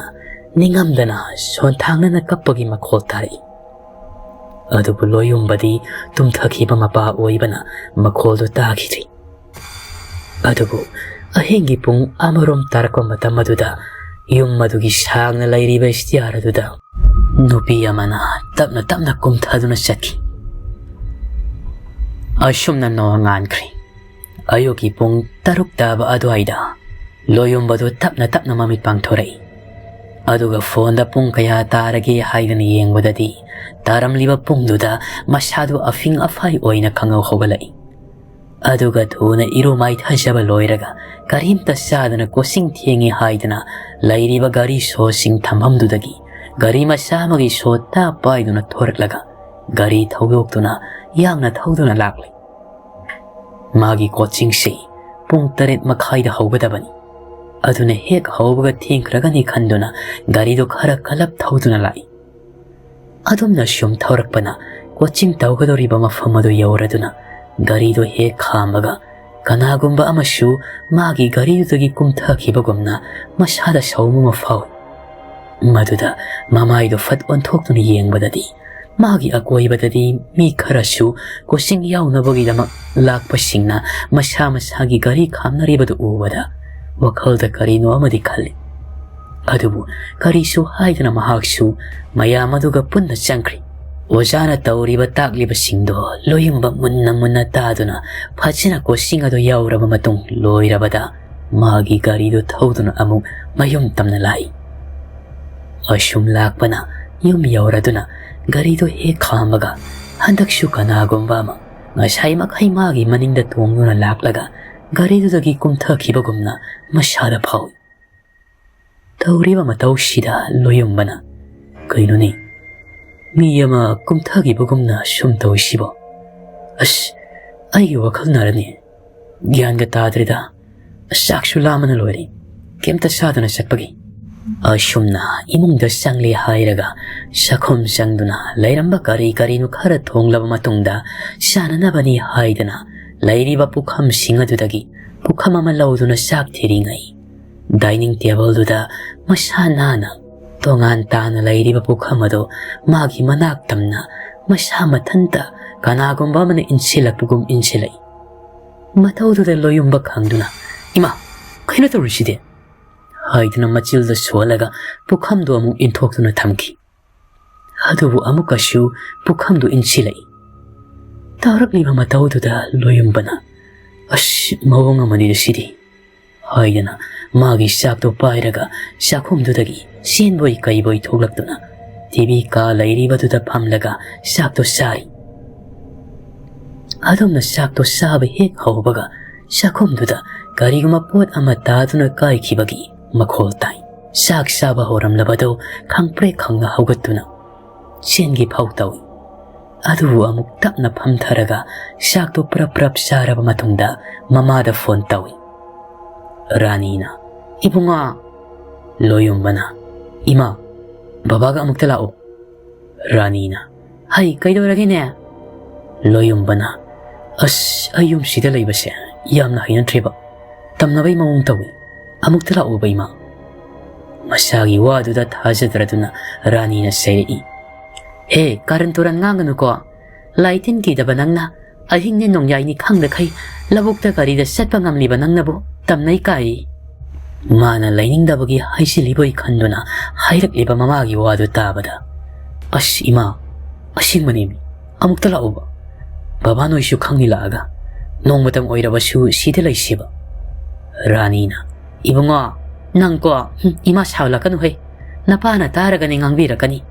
ningamdana sonthangana kappagi makhol tari ꯑꯗꯨꯕꯨ ꯂꯣꯌꯨꯝꯕꯗꯤ ꯇꯨꯝꯊꯈꯤꯕ ꯃꯄꯥ ꯑꯣꯏꯕꯅ ꯃꯈꯣꯜꯗꯨ ꯇꯥꯈꯤꯗ꯭ꯔꯤ꯫ ꯑꯗꯨꯕꯨ ꯑꯍꯤꯡꯒꯤ ꯄꯨꯡ ꯑꯃꯔꯣꯝ ꯇꯥꯔꯛꯄ ꯃꯇꯝ ꯑꯗꯨꯗ ꯌꯨꯝ ꯑꯗꯨꯒꯤ ꯁꯥꯡꯅ ꯂꯩꯔꯤꯕ ꯏꯁꯇꯤꯌꯥꯔ ꯑꯗꯨꯗ ꯅꯨꯄꯤ ꯑꯃꯅ ꯇꯞꯅ ꯇꯞꯅ ꯀꯨꯝꯊꯗꯨꯅ ꯆꯠꯈꯤ꯫ ꯑꯁꯨꯝꯅ ꯅꯣꯡꯉꯥꯟꯈ꯭ꯔꯦ꯫ ꯑꯌꯨꯛꯀꯤ ꯄꯨꯡ 6 ꯇꯥꯕ ꯑꯗꯨꯋꯥꯏꯗ ꯂꯣꯌꯨꯝꯕꯗꯨ ꯇꯞꯅ ꯇꯞꯅ ꯃꯃꯤꯠ ꯄꯥꯡꯊꯣꯔꯛꯏ꯫ ꯑꯗꯨꯒ ꯐꯣꯟꯗ ꯄꯨꯡ ꯀꯌꯥ ꯇꯥꯔꯒꯦ ꯍꯥꯏꯗꯨꯅ ꯌꯦꯡꯕꯗꯗꯤ ꯇꯥꯔꯝꯂꯤꯕ ꯄꯨꯡꯗꯨꯗ ꯃꯁꯥꯗꯨ ꯑꯐꯤꯡ ꯑꯐꯥꯏ ꯑꯣꯏꯅ ꯈꯪꯍꯧ ꯍꯧꯒꯠꯂꯛꯏ꯫ ꯑꯗꯨꯒ ꯊꯨꯅ ꯏꯔꯨ ꯃꯥꯏꯊꯖꯕ ꯂꯣꯏꯔꯒ ꯀꯔꯤꯝꯇ ꯆꯥꯗꯅ ꯀꯣꯆꯤꯡ ꯊꯦꯡꯉꯤ ꯍꯥꯏꯗꯨꯅ ꯂꯩꯔꯤꯕ ꯒꯥꯔꯤ ꯁꯣꯁꯤꯡ ꯊꯝꯐꯝꯗꯨꯗꯒꯤ ꯒꯥꯔꯤ ꯃꯆꯥ ꯑꯃꯒꯤ ꯁꯣ ꯇꯥꯞ ꯄꯥꯏꯗꯨꯅ ꯊꯣꯔꯛꯂꯒ ꯒꯥꯔꯤ ꯊꯧꯗꯣꯛꯇꯨꯅ ꯌꯥꯡꯅ ꯊꯧꯗꯨꯅ ꯂꯥꯛꯂꯤ꯫ ꯃꯥꯒꯤ ꯀꯣꯆꯤꯡꯁꯤ ꯄꯨꯡ 8:30ꯗ ꯍꯧꯒꯗꯕꯅꯤ꯫ ꯑꯗꯨꯅ ꯍꯦꯛ ꯍꯧꯕꯒ ꯊꯦꯡꯈ꯭ꯔꯒꯅꯤ ꯈꯟꯗꯨꯅ ꯒꯥꯔꯤꯗꯨ ꯈꯔ ꯀꯂꯞ ꯊꯧꯗꯨꯅ ꯂꯥꯛꯏ꯫ ꯑꯗꯨꯝꯅ ꯁꯨꯝ ꯊꯧꯔꯛꯄꯅ ꯀꯣꯆꯤꯡ ꯇꯧꯒꯗꯧꯔꯤꯕ ꯃꯐꯝ ꯑꯗꯨ ꯌꯧꯔꯗꯨꯅ ꯒꯥꯔꯤꯗꯨ ꯍꯦꯛ ꯈꯥꯝꯕꯒ ꯀꯅꯥꯒꯨꯝꯕ ꯑꯃꯁꯨ ꯃꯥꯒꯤ ꯒꯥꯔꯤꯗꯨꯗꯒꯤ ꯀꯨꯝꯊꯈꯤꯕꯒꯨꯝꯅ ꯃꯁꯥꯗ ꯁꯥꯎꯝ ꯑꯃ ꯐꯥꯎꯏ꯫ ꯃꯗꯨꯗ ꯃꯃꯥꯏꯗꯨ ꯐꯠ ꯑꯣꯟꯊꯣꯛꯇꯨꯅ ꯌꯦꯡꯕꯗꯗꯤ ꯃꯥꯒꯤ ꯑꯀꯣꯏꯕꯗꯗꯤ ꯃꯤ ꯈꯔꯁꯨ ꯀꯣꯆꯤꯡ ꯌꯥꯎꯅꯕꯒꯤꯗꯃꯛ ꯂꯥꯛꯄꯁꯤꯡꯅ ꯃꯁꯥ ꯃꯁꯥꯒꯤ ꯒꯥꯔꯤ ꯈꯥꯝꯅꯔꯤꯕꯗꯨ ꯎꯕꯗ ꯋꯥꯈꯜꯗ ꯀꯔꯤꯅꯣ ꯑꯃꯗꯤ ꯈꯜꯂꯤ꯫ ꯑꯗꯨꯕꯨ ꯀꯔꯤꯁꯨ ꯍꯥꯏꯗꯅ ꯃꯍꯥꯛꯁꯨ ꯃꯌꯥꯝ ꯑꯗꯨꯒ ꯄꯨꯟꯅ ꯆꯪꯈ꯭ꯔꯤ꯫ ꯑꯣꯖꯥꯅ ꯇꯧꯔꯤꯕ ꯇꯥꯛꯂꯤꯕꯁꯤꯡꯗꯣ ꯂꯣꯌꯨꯝꯕ ꯃꯨꯟꯅ ꯃꯨꯟꯅ ꯇꯥꯗꯨꯅ ꯐꯖꯅ ꯀꯣꯆꯤꯡ ꯑꯗꯨ ꯌꯥꯎꯔꯕ ꯃꯇꯨꯡ ꯂꯣꯏꯔꯕꯗ ꯃꯥꯒꯤ ꯒꯥꯔꯤꯗꯨ ꯊꯧꯗꯨꯅ ꯑꯃꯨꯛ ꯃꯌꯨꯝ ꯇꯝꯅ ꯂꯥꯛꯏ꯫ ꯑꯁꯨꯝ ꯂꯥꯛꯄꯅ ꯌꯨꯝ ꯌꯧꯔꯗꯨꯅ ꯒꯥꯔꯤꯗꯨ ꯍꯦꯛ ꯈꯥꯝꯕꯒ ꯍꯟꯗꯛꯁꯨ ꯀꯅꯥꯒꯨꯝꯕ ꯑꯃ ꯉꯁꯥꯏ ꯃꯈꯩ ꯃꯥꯒꯤ ꯃꯅꯤꯡꯗ ꯇꯣꯡꯗꯨꯅ ꯂꯥꯛꯂꯒ ꯒꯥꯔꯤꯗꯨꯗꯒꯤ ꯀꯨꯝꯊꯈꯤꯕꯒꯨꯝꯅ ꯃꯁꯥꯗ ꯐꯥꯎꯏ꯫ ꯇꯧꯔꯤꯕ ꯃꯇꯧꯁꯤꯗ ꯂꯣꯌꯨꯝꯕꯅ ꯀꯩꯅꯣꯅꯦ ꯃꯤ ꯑꯃ ꯀꯨꯝꯊꯈꯤꯕꯒꯨꯝꯅ ꯁꯨꯝ ꯇꯧꯏꯁꯤꯕꯣ? ꯑꯁ ꯑꯩꯒꯤ ꯋꯥꯈꯜꯅꯔꯅꯤ ꯒ꯭ꯌꯥꯟꯒ ꯇꯥꯗ꯭ꯔꯦꯗ꯫ ꯆꯥꯛꯁꯨ ꯂꯥꯝꯕꯅ ꯂꯣꯏꯔꯦ ꯀꯩꯝꯇ ꯆꯥꯗꯨꯅ ꯆꯠꯄꯒꯤ꯫ ꯑꯁꯨꯝꯅ ꯏꯃꯨꯡꯗ ꯆꯪꯂꯦ ꯍꯥꯏꯔꯒ ꯆꯥꯛꯈꯨꯝ ꯆꯪꯗꯨꯅ ꯂꯩꯔꯝꯕ ꯀꯔꯤ ꯀꯔꯤꯅꯣ ꯈꯔ ꯊꯣꯡꯂꯕ ꯃꯇꯨꯡꯗ ꯆꯥꯅꯅꯕꯅꯤ ꯍꯥꯏꯗꯅ ꯂꯩꯔꯤꯕ ꯄꯨꯈꯝꯁꯤꯡ ꯑꯗꯨꯗꯒꯤ ꯄꯨꯈꯝ ꯑꯃ ꯂꯧꯗꯨꯅ ꯆꯥꯛ ꯊꯤꯔꯤꯉꯩ ꯗꯥꯏꯅꯤꯡ ꯇꯦꯕꯜꯗꯨꯗ ꯃꯁꯥ ꯅꯥꯟꯅ ꯇꯣꯉꯥꯟ ꯇꯥꯅ ꯂꯩꯔꯤꯕ ꯄꯨꯈꯝ ꯑꯗꯨ ꯃꯥꯒꯤ ꯃꯅꯥꯛ ꯇꯝꯅ ꯃꯁꯥ ꯃꯊꯟꯇ ꯀꯅꯥꯒꯨꯝꯕ ꯑꯃꯅ ꯏꯟꯁꯤꯜꯂꯛꯄꯒꯨꯝ ꯏꯟꯁꯤꯜꯂꯛꯏ꯫ ꯃꯇꯧꯗꯨꯗ ꯂꯣꯌꯨꯝꯕ ꯈꯪꯗꯨꯅ ꯏꯃꯥ ꯀꯩꯅꯣ ꯇꯧꯔꯤꯁꯤꯗꯤ ꯍꯥꯏꯗꯨꯅ ꯃꯆꯤꯜꯗ ꯁꯣꯜꯂꯒ ꯄꯨꯈꯝꯗꯨ ꯑꯃꯨꯛ ꯏꯟꯊꯣꯛꯇꯨꯅ ꯊꯝꯈꯤ꯫ ꯑꯗꯨꯕꯨ ꯑꯃꯨꯛꯀꯁꯨ ꯄꯨꯈꯝꯗꯨ ꯏꯟꯁꯤꯜꯂꯛꯏ꯫ ꯇꯧꯔꯛꯂꯤꯕ ꯃꯇꯧꯗꯨꯗ ꯂꯣꯌꯨꯝꯕꯅ ꯑꯁ ꯃꯑꯣꯡ ꯑꯃꯅꯤꯗ ꯁꯤꯗꯤ ꯍꯥꯏꯗꯅ ꯃꯥꯒꯤ ꯆꯥꯛꯇꯣ ꯄꯥꯏꯔꯒ ꯆꯥꯛꯈꯨꯝꯗꯨꯗꯒꯤ ꯆꯦꯟꯕꯣꯏ ꯀꯩꯕꯣꯏ ꯊꯣꯛꯂꯛꯇꯨꯅ ꯇꯤꯚꯤ ꯀꯥ ꯂꯩꯔꯤꯕꯗꯨꯗ ꯐꯝꯂꯒ ꯆꯥꯛꯇꯣ ꯆꯥꯔꯤ꯫ ꯑꯗꯨꯝꯅ ꯆꯥꯛꯇꯣ ꯆꯥꯕ ꯍꯦꯛ ꯍꯧꯕꯒ ꯆꯥꯛꯈꯨꯝꯗꯨꯗ ꯀꯔꯤꯒꯨꯝꯕ ꯄꯣꯠ ꯑꯃ ꯇꯥꯗꯨꯅ ꯀꯥꯏꯈꯤꯕꯒꯤ ꯃꯈꯣꯜ ꯇꯥꯏ꯫ ꯆꯥꯛ ꯆꯥꯕ ꯍꯧꯔꯝꯂꯕꯗꯨ ꯈꯪꯄ꯭ꯔꯦꯛ ꯈꯪꯅ ꯍꯧꯒꯠꯇꯨꯅ ꯆꯦꯟꯒꯤ ꯐꯥꯎ ꯇꯧꯏ꯫ ꯑꯗꯨꯕꯨ ꯑꯃꯨꯛ ꯇꯞꯅ ꯐꯝꯊꯔꯒ ꯆꯥꯛꯇꯣ ꯄ꯭ꯔꯞ ꯄ꯭ꯔꯞ ꯆꯥꯔꯕ ꯃꯇꯨꯡꯗ ꯃꯃꯥꯗ ꯐꯣꯟ ꯇꯧꯏ꯫ ꯔꯥꯅꯤꯅ ꯏꯕꯨꯡꯉꯣ, ꯂꯣꯌꯨꯝꯕꯅ ꯏꯃꯥ ꯕꯕꯥꯒ ꯑꯃꯨꯛꯇ ꯂꯥꯛꯑꯣ꯫ ꯔꯥꯅꯤꯅ ꯍꯩ ꯀꯩꯗꯧꯔꯒꯦꯅꯦ? ꯂꯣꯌꯨꯝꯕꯅ ꯑꯁ ꯑꯩ ꯌꯨꯝꯁꯤꯗ ꯂꯩꯕꯁꯦ ꯌꯥꯝꯅ ꯍꯩꯅꯗ꯭ꯔꯦꯕ ꯇꯝꯅꯕꯩ ꯃꯑꯣꯡ ꯇꯧꯏ ꯑꯃꯨꯛꯇ ꯂꯥꯛꯑꯣꯕ ꯏꯃꯥ꯫ ꯃꯁꯥꯒꯤ ꯋꯥꯗꯨꯗ ꯊꯥꯖꯗ꯭ꯔꯗꯨꯅ ꯔꯥꯅꯤꯅ ꯆꯩꯔꯛꯏ꯫ ꯍꯦ ꯀꯥꯔꯟ ꯇꯨꯔꯟ ꯉꯥꯡꯒꯅꯨꯀꯣ, ꯂꯥꯏ ꯇꯤꯟ ꯀꯤꯗꯕ ꯅꯪꯅ ꯑꯍꯤꯡꯅꯦ ꯅꯣꯡꯌꯥꯏꯅꯤ ꯈꯪꯗꯈꯩ ꯂꯧꯕꯨꯛꯇ ꯒꯥꯔꯤꯗ ꯆꯠꯄ ꯉꯝꯂꯤꯕ ꯅꯪꯅꯕꯨ ꯇꯝꯅꯩ ꯀꯥꯏ꯫ ꯃꯥꯅ ꯂꯩꯅꯤꯡꯗꯕꯒꯤ ꯍꯥꯏꯖꯤꯜꯂꯤꯕꯣꯏ ꯈꯟꯗꯨꯅ ꯍꯥꯏꯔꯛꯂꯤꯕ ꯃꯃꯥꯒꯤ ꯋꯥꯗꯨ ꯇꯥꯕꯗ ꯑꯁ ꯏꯃꯥ ꯑꯁꯦꯡꯕꯅꯦꯃꯤ ꯑꯃꯨꯛꯇ ꯂꯥꯛꯑꯣꯕ, ꯕꯕꯥ ꯅꯣꯏꯁꯨ ꯈꯪꯅꯤ ꯂꯥꯛꯑꯒ ꯅꯣꯡꯃꯇꯪ ꯑꯣꯏꯔꯕꯁꯨ ꯁꯤꯗ ꯂꯩꯁꯦꯕ꯫ ꯔꯥꯅꯤꯅ ꯏꯕꯨꯡꯉꯣ ꯅꯪꯀꯣ ꯏꯃꯥ ꯁꯥꯎꯂꯛꯀꯅꯨꯍꯦ, ꯅꯄꯥꯅ ꯇꯥꯔꯒꯅꯦ ꯉꯥꯡꯕꯤꯔꯛꯀꯅꯤ꯫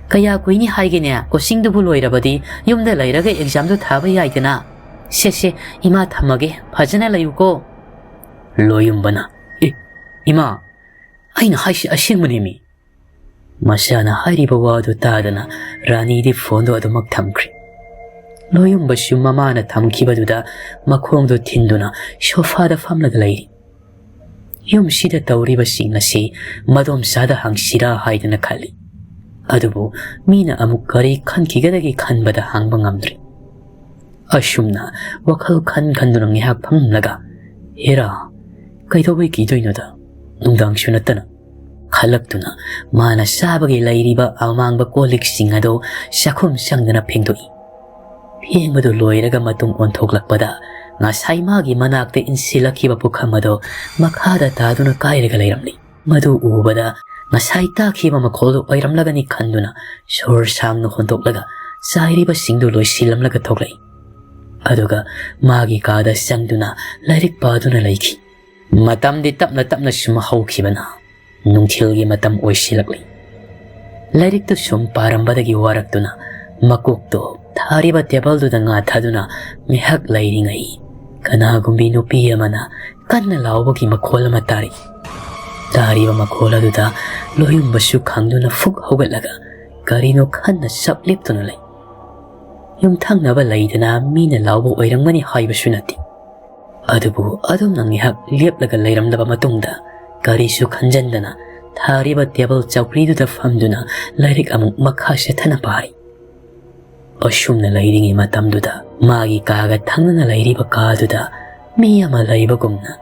ꯀꯌꯥ ꯀꯨꯏꯅꯤ ꯍꯥꯏꯒꯦꯅꯦ ꯀꯣꯆꯤꯡꯗꯨꯕꯨ ꯂꯣꯏꯔꯕꯗꯤ ꯌꯨꯝꯗ ꯂꯩꯔꯒ ꯑꯦꯛꯖꯥꯝꯗꯨ ꯊꯥꯕ ꯌꯥꯏꯗꯅ꯫ ꯁꯦ ꯏꯃꯥ ꯊꯝꯃꯒꯦ ꯐꯖꯅ ꯂꯩꯌꯨꯀꯣ꯫ ꯂꯣꯌꯨꯝꯕꯅ ꯏꯃꯥ ꯑꯩꯅ ꯍꯥꯏꯁꯤ ꯑꯁꯦꯡꯕꯅꯦꯃꯤ꯫ ꯃꯁꯥꯅ ꯍꯥꯏꯔꯤꯕ ꯋꯥꯗꯨ ꯇꯥꯗꯅ ꯔꯥꯅꯤꯗꯤ ꯐꯣꯟꯗꯨ ꯑꯗꯨꯃꯛ ꯊꯝꯈ꯭ꯔꯦ꯫ ꯂꯣꯌꯨꯝꯕꯁꯨ ꯃꯃꯥꯅ ꯊꯝꯈꯤꯕꯗꯨꯗ ꯃꯈꯣꯡꯗꯨ ꯊꯤꯟꯗꯨꯅ ꯁꯣꯐꯥꯗ ꯐꯝꯂꯒ ꯂꯩꯔꯤ꯫ ꯌꯨꯝꯁꯤꯗ ꯇꯧꯔꯤꯕꯁꯤꯡ ꯑꯁꯤ ꯃꯗꯣꯝꯆꯥꯗ ꯍꯪꯁꯤꯔꯥ ꯍꯥꯏꯗꯅ ꯈꯜꯂꯤ꯫ ꯑꯗꯨꯕꯨ ꯃꯤꯅ ꯑꯃꯨꯛ ꯀꯔꯤ ꯈꯟꯈꯤꯒꯗꯒꯦ ꯈꯟꯕꯗ ꯍꯪꯕ ꯉꯝꯗ꯭ꯔꯦ꯫ ꯑꯁꯨꯝꯅ ꯋꯥꯈꯜ ꯈꯟꯗꯨꯅ ꯉꯥꯏꯍꯥꯛ ꯐꯝꯂꯒ ꯍꯦꯔꯥ ꯀꯩꯗꯧꯕꯩ ꯀꯤꯗꯣꯏꯅꯣꯗ ꯅꯨꯡꯗꯥꯡꯁꯨ ꯅꯠꯇꯅ Khalakduna mana sabagi lairiba amangba koliksing ado sakhum sangdana phengdoi. Phengmadu loiraga matung onthoklakpada ngasai magi manakte insilakhiba pukham ado makhada taduna kairaga leiramli. Madu ubada ngasai takhiba makholdu oiramlagani khanduna sor sangno hontoklaga sairiba singdu loisilamlaga thoklai. Aduga magi kada sangduna lairik paduna laiki. Matamdi tapna sum haukhibana nungthilgi matam oisilakli. Lairik tu sum parambadagi waraktuna makokto thariba table du nga thaduna mihak lairingai kanagumbi nupi amana kanna lawbagi makhol matari. Tariba makhola duda loyumbasu khangduna fuk hogatlaga karino khanna sapliptuna lai. Yumthangnaba laidana mina lawbo oirangmani haibasu nati. Adubu adum nangihak leplaga leiramdaba matungda karisu khanjandana thariba table chawkriduda famduna lairik amuk makha sethana pai. Asumna lairingi matamduda magi kaga thangnana lairiba kaduda miyama laibagumna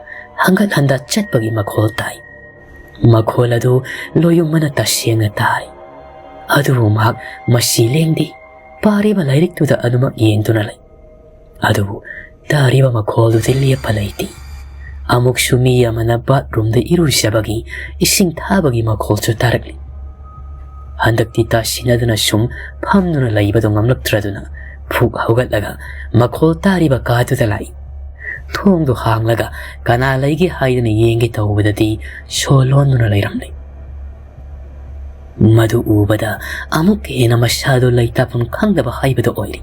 hangat handa chatpagi makhol tai. Makhol adu loyummana tasyenga tai. Adubu mak masilengdi pariba lairik tuda adumak yengtuna lai. Adubu tariba makhol du lepa laiti. Amuk sumiya mana bathroom da irusabagi ising thabagi makhol chu tarakli. Handakti tasinaduna sum phamduna laibado ngamlaktraduna phuk hogatlaga makhol tariba kaduda lai. Thongdu hanglaga kana laigi haidana yengi tawbadadi solonuna lairamli. Madu ubada amuk hena masado laitapun khangdaba haibado oiri.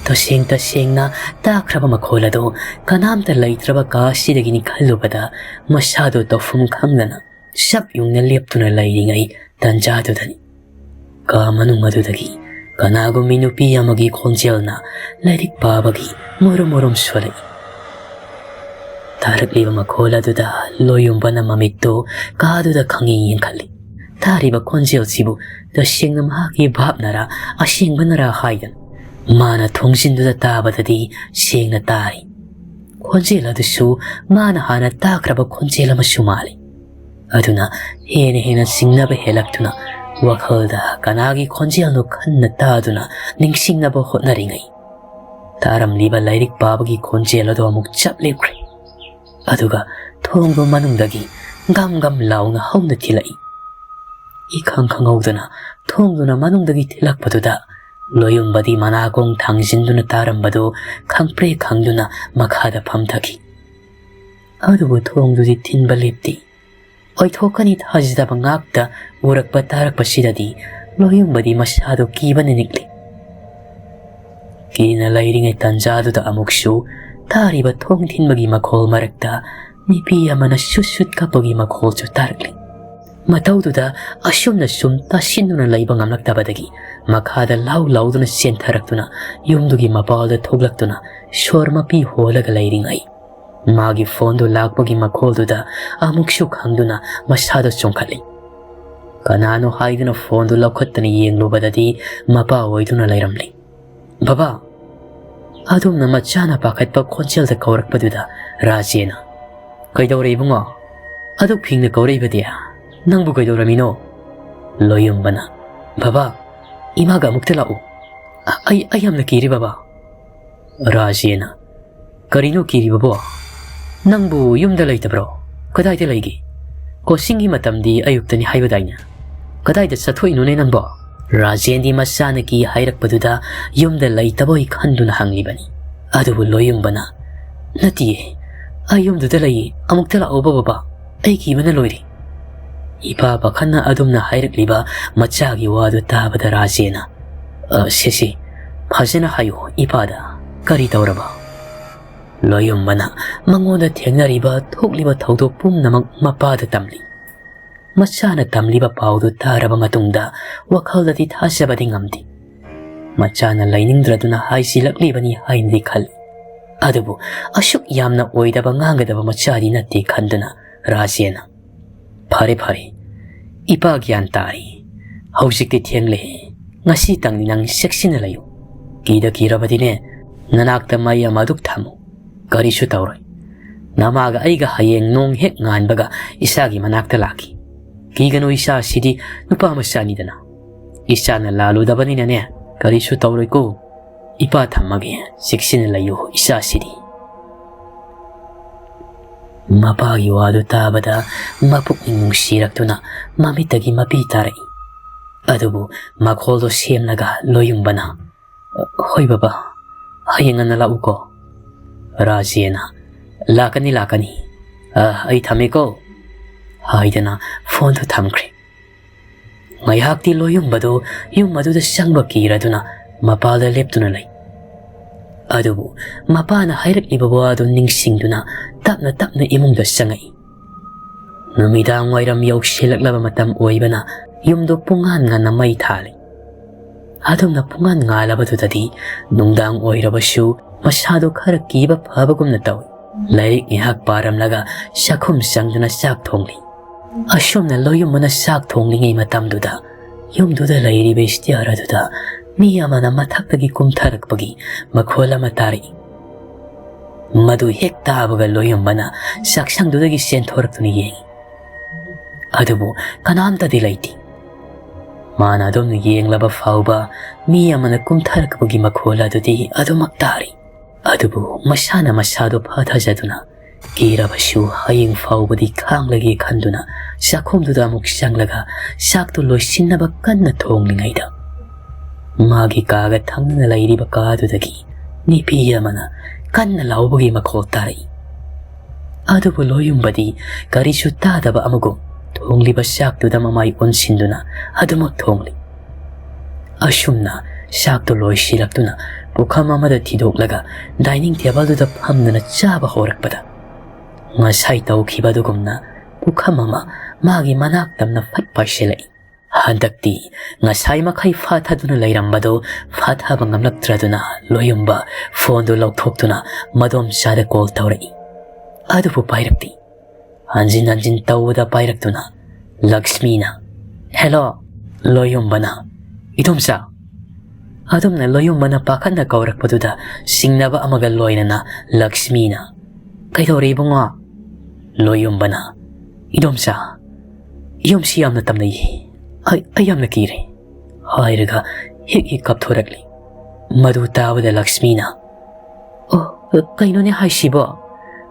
Taseng na takraba makholado kanamta laitraba kasidagini khallubada masado tofum khangnana sap yungna leptuna lairingai tanjadudani. Ka manungadudagi kanagumi nupi amagi khonjelna lairik babagi morom swalai. Tarakliba makholaduda loyumbana mamitto kaduda khangi yengkhalli. Tariba khonjel sibu tasengna mahagi bhabnara asengbanara haidan. Mana thongsinduda tabadadi sengna tari. Khonjel adusu mana hana takraba khonjel amasu mali. Aduna hena singnaba helaktuna wakhalda kanagi khonjel no khanna taduna ningsingnaba hotnaringai. Taramliba lairik babagi khonjel adu amuk chaplepkre. Aduga thongdu manungdagi gam launa hauna thilai. Ikhang khangawduna thongduna manungdagi thilakpaduda loyumbadi manakong thangjinduna tarambado khangpre khangduna makhada phamthaki. Adubu thongdudi thinba lepti. Oithokani thajidaba ngakta urakpa tarakpasidadi loyumbadi masado kibana nikli. Kina lairingai tanjaduda amuksu tariba thong thinbagi makhol marakta nipi amana susut kapagi makhol chu tarakli. Mataududa asumna sum tasinuna laiba ngamlaktabadagi makhada lauduna sentaraktuna yumdugi mapalda thoglaktuna shormapi holaga lairingai. Magi fondo lakpagi makholduda amuksu khangduna masada chongkhali. Kanano haiduna fondo laukhattani yenglubadadi mapa oiduna lairamli. Baba adumna machana pakhatpa khonjelda kaurakpaduda rajena kaidawre ibunga aduk phingna kaureibadia nangbu kaidoramino loyumbana baba imaga mukta lau ai amna kiri baba rajena karino kiri babo nangbu yumda laitabro kadaida laigi kosingi matamdi ayuktani haibadaina kadaida sathoi nune nangbo Rajendi masana ki hairakpaduda yumda laitaboi khanduna hanglibani. Adubu loyumbana natiye ayumduda lai amuktala oba baba aiki mana loiri. Ipa bakhanna adumna hairakliba machagi wadu tabada rajena. Sisi phajana hayo ipada kari tawraba. Loyumbana mangoda thengnariba thokliba thawdo pumnamak mapada tamli. Machana tamliba paudu taraba matungda wakaldati thasabadi ngamdi. Machana lainingdraduna haisilaklibani haindi khali. Adubu ashuk yamna oidaba ngangadaba machadi natti khanduna rajena. Phare ipa gyan tari. Hausikti thengle ngasi tangni nang seksina layo. Kida kirabadine nanakta maya maduk thamu. Karisu tawroi. Namaga aiga hayeng nong hek nganbaga isagi manakta laki. Kigano isa sidi nupa masanidana. Isa na lalo dabani na ne karisu tawroy ko. Ipa thamage siksin layo isa sidi. Mapagi wado tabada mapukning nungsirak mamitagi mapitaray. Adubu magholdo siyemnaga loyumbana. Hoy baba, hayangan na lau ko. Raziena, lakani. Ay thame ko. Haydana phone to thamkri. Ngayak ti loyumbado yung maduda siyang bakira duna mapala leptuna lay. Adubu mapana hayrak ibabado ningsing duna tapna imong da siyangay. Numidang wayram yaw silaklaba matam oybana yumdo pungan nga na may thali. Adom na pungan nga labado dadi nungdang oyrabasyu masyado karakiba pabagum na taw. Layrik ihak param laga syakum siyang duna sak thongli. Asyom na loyum mo na sak thongli ngay matam duda. Yumduda layri bestiara duda. Miyama na matakpagi kumtarak pagi makhwala matari. Madu hek taabaga loyum mana saksang dudagi sentorak tuniyeng. Adubu kanamta dilayti. Mana adom niyeng laba fauba miyama na kumtarak pagi makhwala dudi adumaktari. Adubu masyana masyado patazaduna. Kira basyu hayeng fauba di kang lagi kanduna sakom duda muksang laga sakto loy sinabakan na tong lingayda. Magi kagat hang na layri baka dudagi ni piya mana kan na laubagi makotaray. Ado bulo yung badi karisuta ba amago tongli ba siyak duda mamay onsin duna ado magtongli. Asyum na siyak tuloy silak duna buka mamada tidok laga dining table duda pam na tsaba horak bada. Nga say tau kiba dugom na buka mama magi manaktam na fatpay silay. Handakti nga say makay fatha duna layrambado fatha bang amlaktra duna loyumba phone do lauthok duna madom sada call tawrai. Ado po pairakti. Hanjin tawda pairak duna. Lakshmi na. Hello, loyumba na. Idom sa. Adom na loyumba na pakan na kaurak pa duda singna ba amagal loy na Lakshmi na. Kay tawri bo nga. Loyumba na. Idom sa. Iyom siyam na tamnay. Ayam na kiri. Hayraga hik kapthorakli. Madu tawda Lakshmi na. Oh, kaino ni haysibo.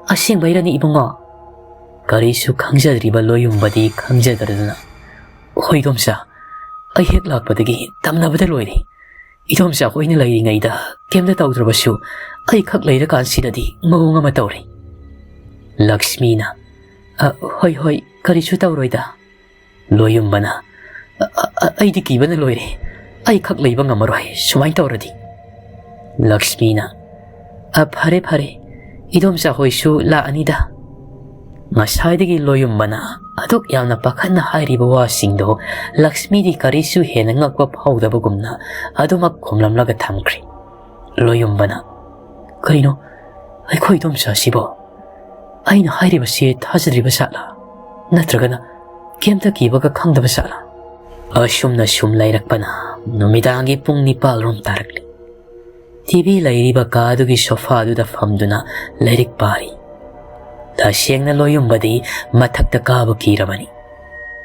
Asing bayra ni ibunga. Karisu kangsadriba loyumbadi kangsadarana. Hoy domsa. Ay hik lakpadagi tamna bada loyri. Idomsa ko inilayri ngayda. Kemda tawdrabasyo. Ay kaklayra kansinadi maunga matawri. Lakshmi na. Hoy karisu tawroyda. Loyumba na. Ay di kiba na loyri. Ay kaklayba nga maroy. Sumay tawradi. Lakshmi na. Pare. Idom sa hoy su laanida. Masaydagi loyumba na. Adok yam na pakan na hayri bawa singdo. Lakshmi di karisu he na ngakwa pawda bagum na. Ado magkumlam laga tamkri. Loyumba na. Karino. Ay ko idom sa sibo. Ay na hayri ba siya tazadri ba sala. Natraga na. Kiyamta kiba ka kangda ba sala. Asyum na syum layrak pa na. Numidangi pong nipal rom tarakli. TV layri ba kadugi sofa duda famduna layrik pari. Da siyang na loyumba di matakta kaba kiramani.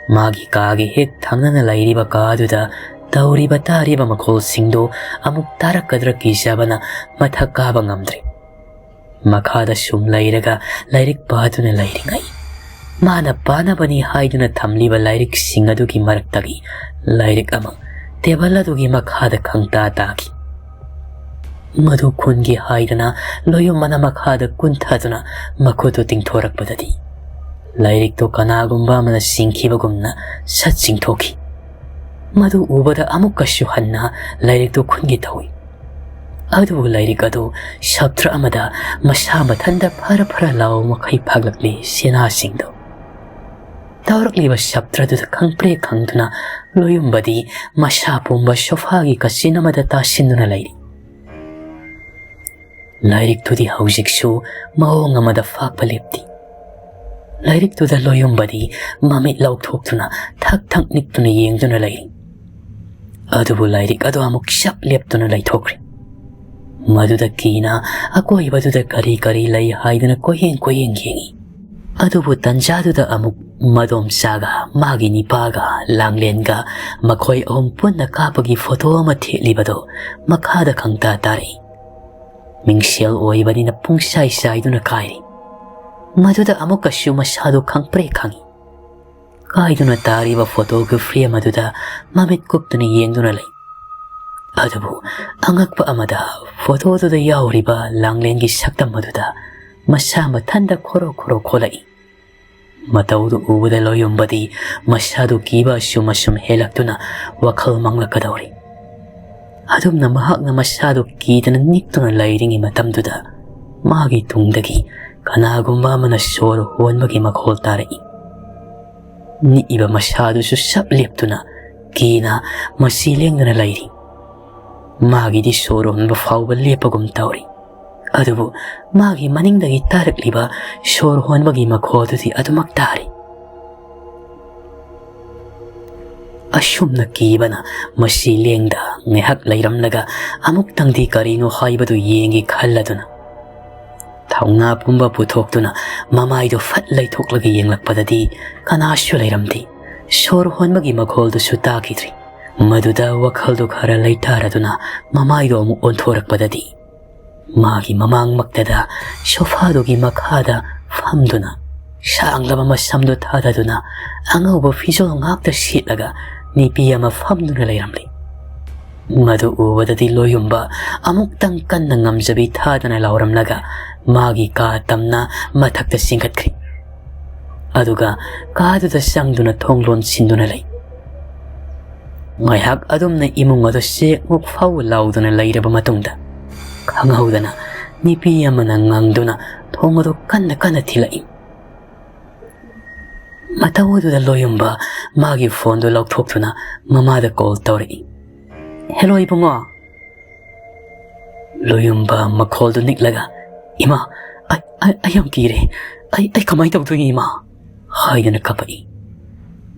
Magi kagi hik thangna na layri ba kaduda tauri ba tari ba makol singdo amuk tarak kadra kisya ba na matak kaba ngamdri. Makada sum layraga layrik padu na layri ngay. Mana pana ba ni haydo na tamli ba layrik singadu ki maraktagi layrik amang tebala dugi makada kang tataki. Madu kungi haydana loyo mana makhada kuntaduna makoto tingtorak badadi. Layrik to kanagumba mana singkibagumna sat singtoki. Madu ubada amuk kasyuhanna layrik to kungi tawi. Adu layrik ado shabtra amada masama tanda para lao makay paglakli sinasingdo. Tawrak liba shabtra do kangpre kangduna loyumbadi masapumba shofagi kasinamada tasinduna layrik. Layrik to di hausik su maong amada fakpalipti. Layrik to da loyumbadi mamit lautok to na tak nik to na yeng to na layrik. Ado bu layrik ado amok siyap lip to na laytokri. Madu da kina ako iba to da kari lay hay do na koyeng yengi. Adubu tanjaduda amuk madom saga magi nipaga langlenga makhoi punna kapagi photo ama thelibado makhada khangta tari mingsial oibani na pungsai saiduna kairi maduda amuk kashu masadu khangpre khangi kaiduna tariba photography maduda mamit kuptuna yengduna lai adubu angakpa amada photo duda yauriba langlengi saktam maduda masa mathanda khoro khoro kholai mataudu ubada loyombadi masadu kiba shumashum helaktuna wakhal manglakadauri adumna mahakna masadu kitana niktuna lairingi matamduda magi tungdagi kanagumba mana sor honbagi makhol tarai ni iba masadu su sab leptuna kina masilengna lairi magi di soron ba fawba lepagum tauri adubu magi maningdagi tarakliba sor honbagi makhodudi adumak tari ashumna kibana masilengda ngehak lairamnaga amuk tangdi karino haibadu yengi khalladuna thaunga pumba puthoktuna mamaido fat laithoklagi yenglakpadadi kanashu lairamdi sor honbagi makholdu su takidri maduda wakhaldu khara laitaraduna mamaido amu onthorakpadadi magi mamang maktada sofadogi makhada famduna sanglaba masamdo thadaduna angauba fizol ngakta sitlaga nipi ama famduna lairamli madu ubadadi loyumba amuktang kanna ngamjabi thadana lauramlaga magi ka tamna mathakta singkatkri aduga kaduda sangduna thonglon sinduna lai ngaihak adumna imung ado se muk faw lauduna lairaba matungda khanghaudana nipi amana ngangduna thongado kanna kanna thilai matawududa loyumba magi phone do laukthokthuna mamada call tawri hello ibungo loyumba makhol do niklaga ima I am kire I kamai tawdui ima haidana kapai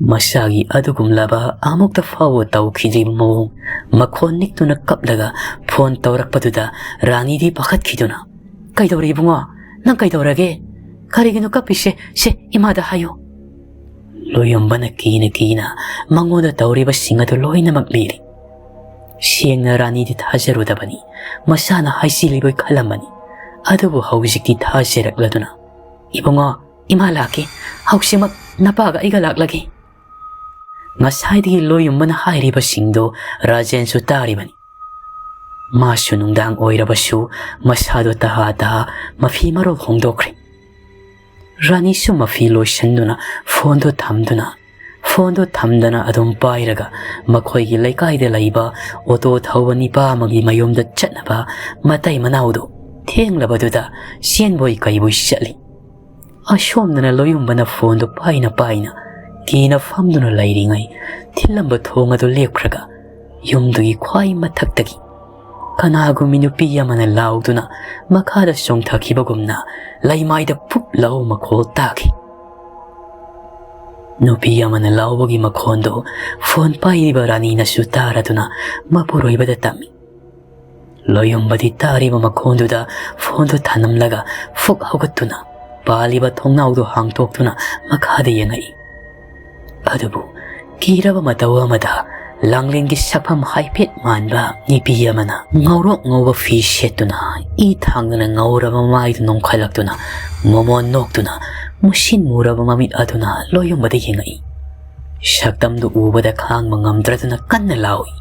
masagi adugumlaba amukta fawo tawkhiji mo makhon niktuna kaplaga phone tawrakpaduda rani di pakhat khiduna kaidawri ibungo nang kaidawrage karigino kapise se imada hayo loyambana kina mangoda tawriba singado loina makliri siengna rani di thajarudabani masana haisiliboy khalamani adubu haujikti thajerakladuna ibungo imalaki hausimak napaga igalaklagi ngasai loyumbana hairiba singdo rajen su taribani masu nungdang oirabasu masado taha mafi marol hongdokri rani su mafi loishanduna fondo thamdana adum pairaga makhoi gi laikai de laiba auto thawani pa magi mayomda chatnaba matai manaudo thenglabadуда sienboi kaiboi chali ashomdana loyumbana fondo paina kina famduna lairingai thilamba thonga do lekpraga yumdugi khwai mathaktagi kanagu minupi yamana lauduna makhada songthakibagumna laimaida pup lau makhol taki nupi yamana laubagi makhondo phone pairiba rani na sutaraduna mapuroibada tami loyombadi tariba makhonduda phone thanamlaga fuk haugatuna paliba thongnaudo hangtoktuna makhada yengai adubu kiraba matawa mada langlengi sapham haipet manba nipi yamana ngawba fi setuna I thangna ngawraba mai nongkhalaktuna momon noktuna musin muraba mamit aduna loyombadi yengai saktamdu ubada khang mangamdraduna kanna lawi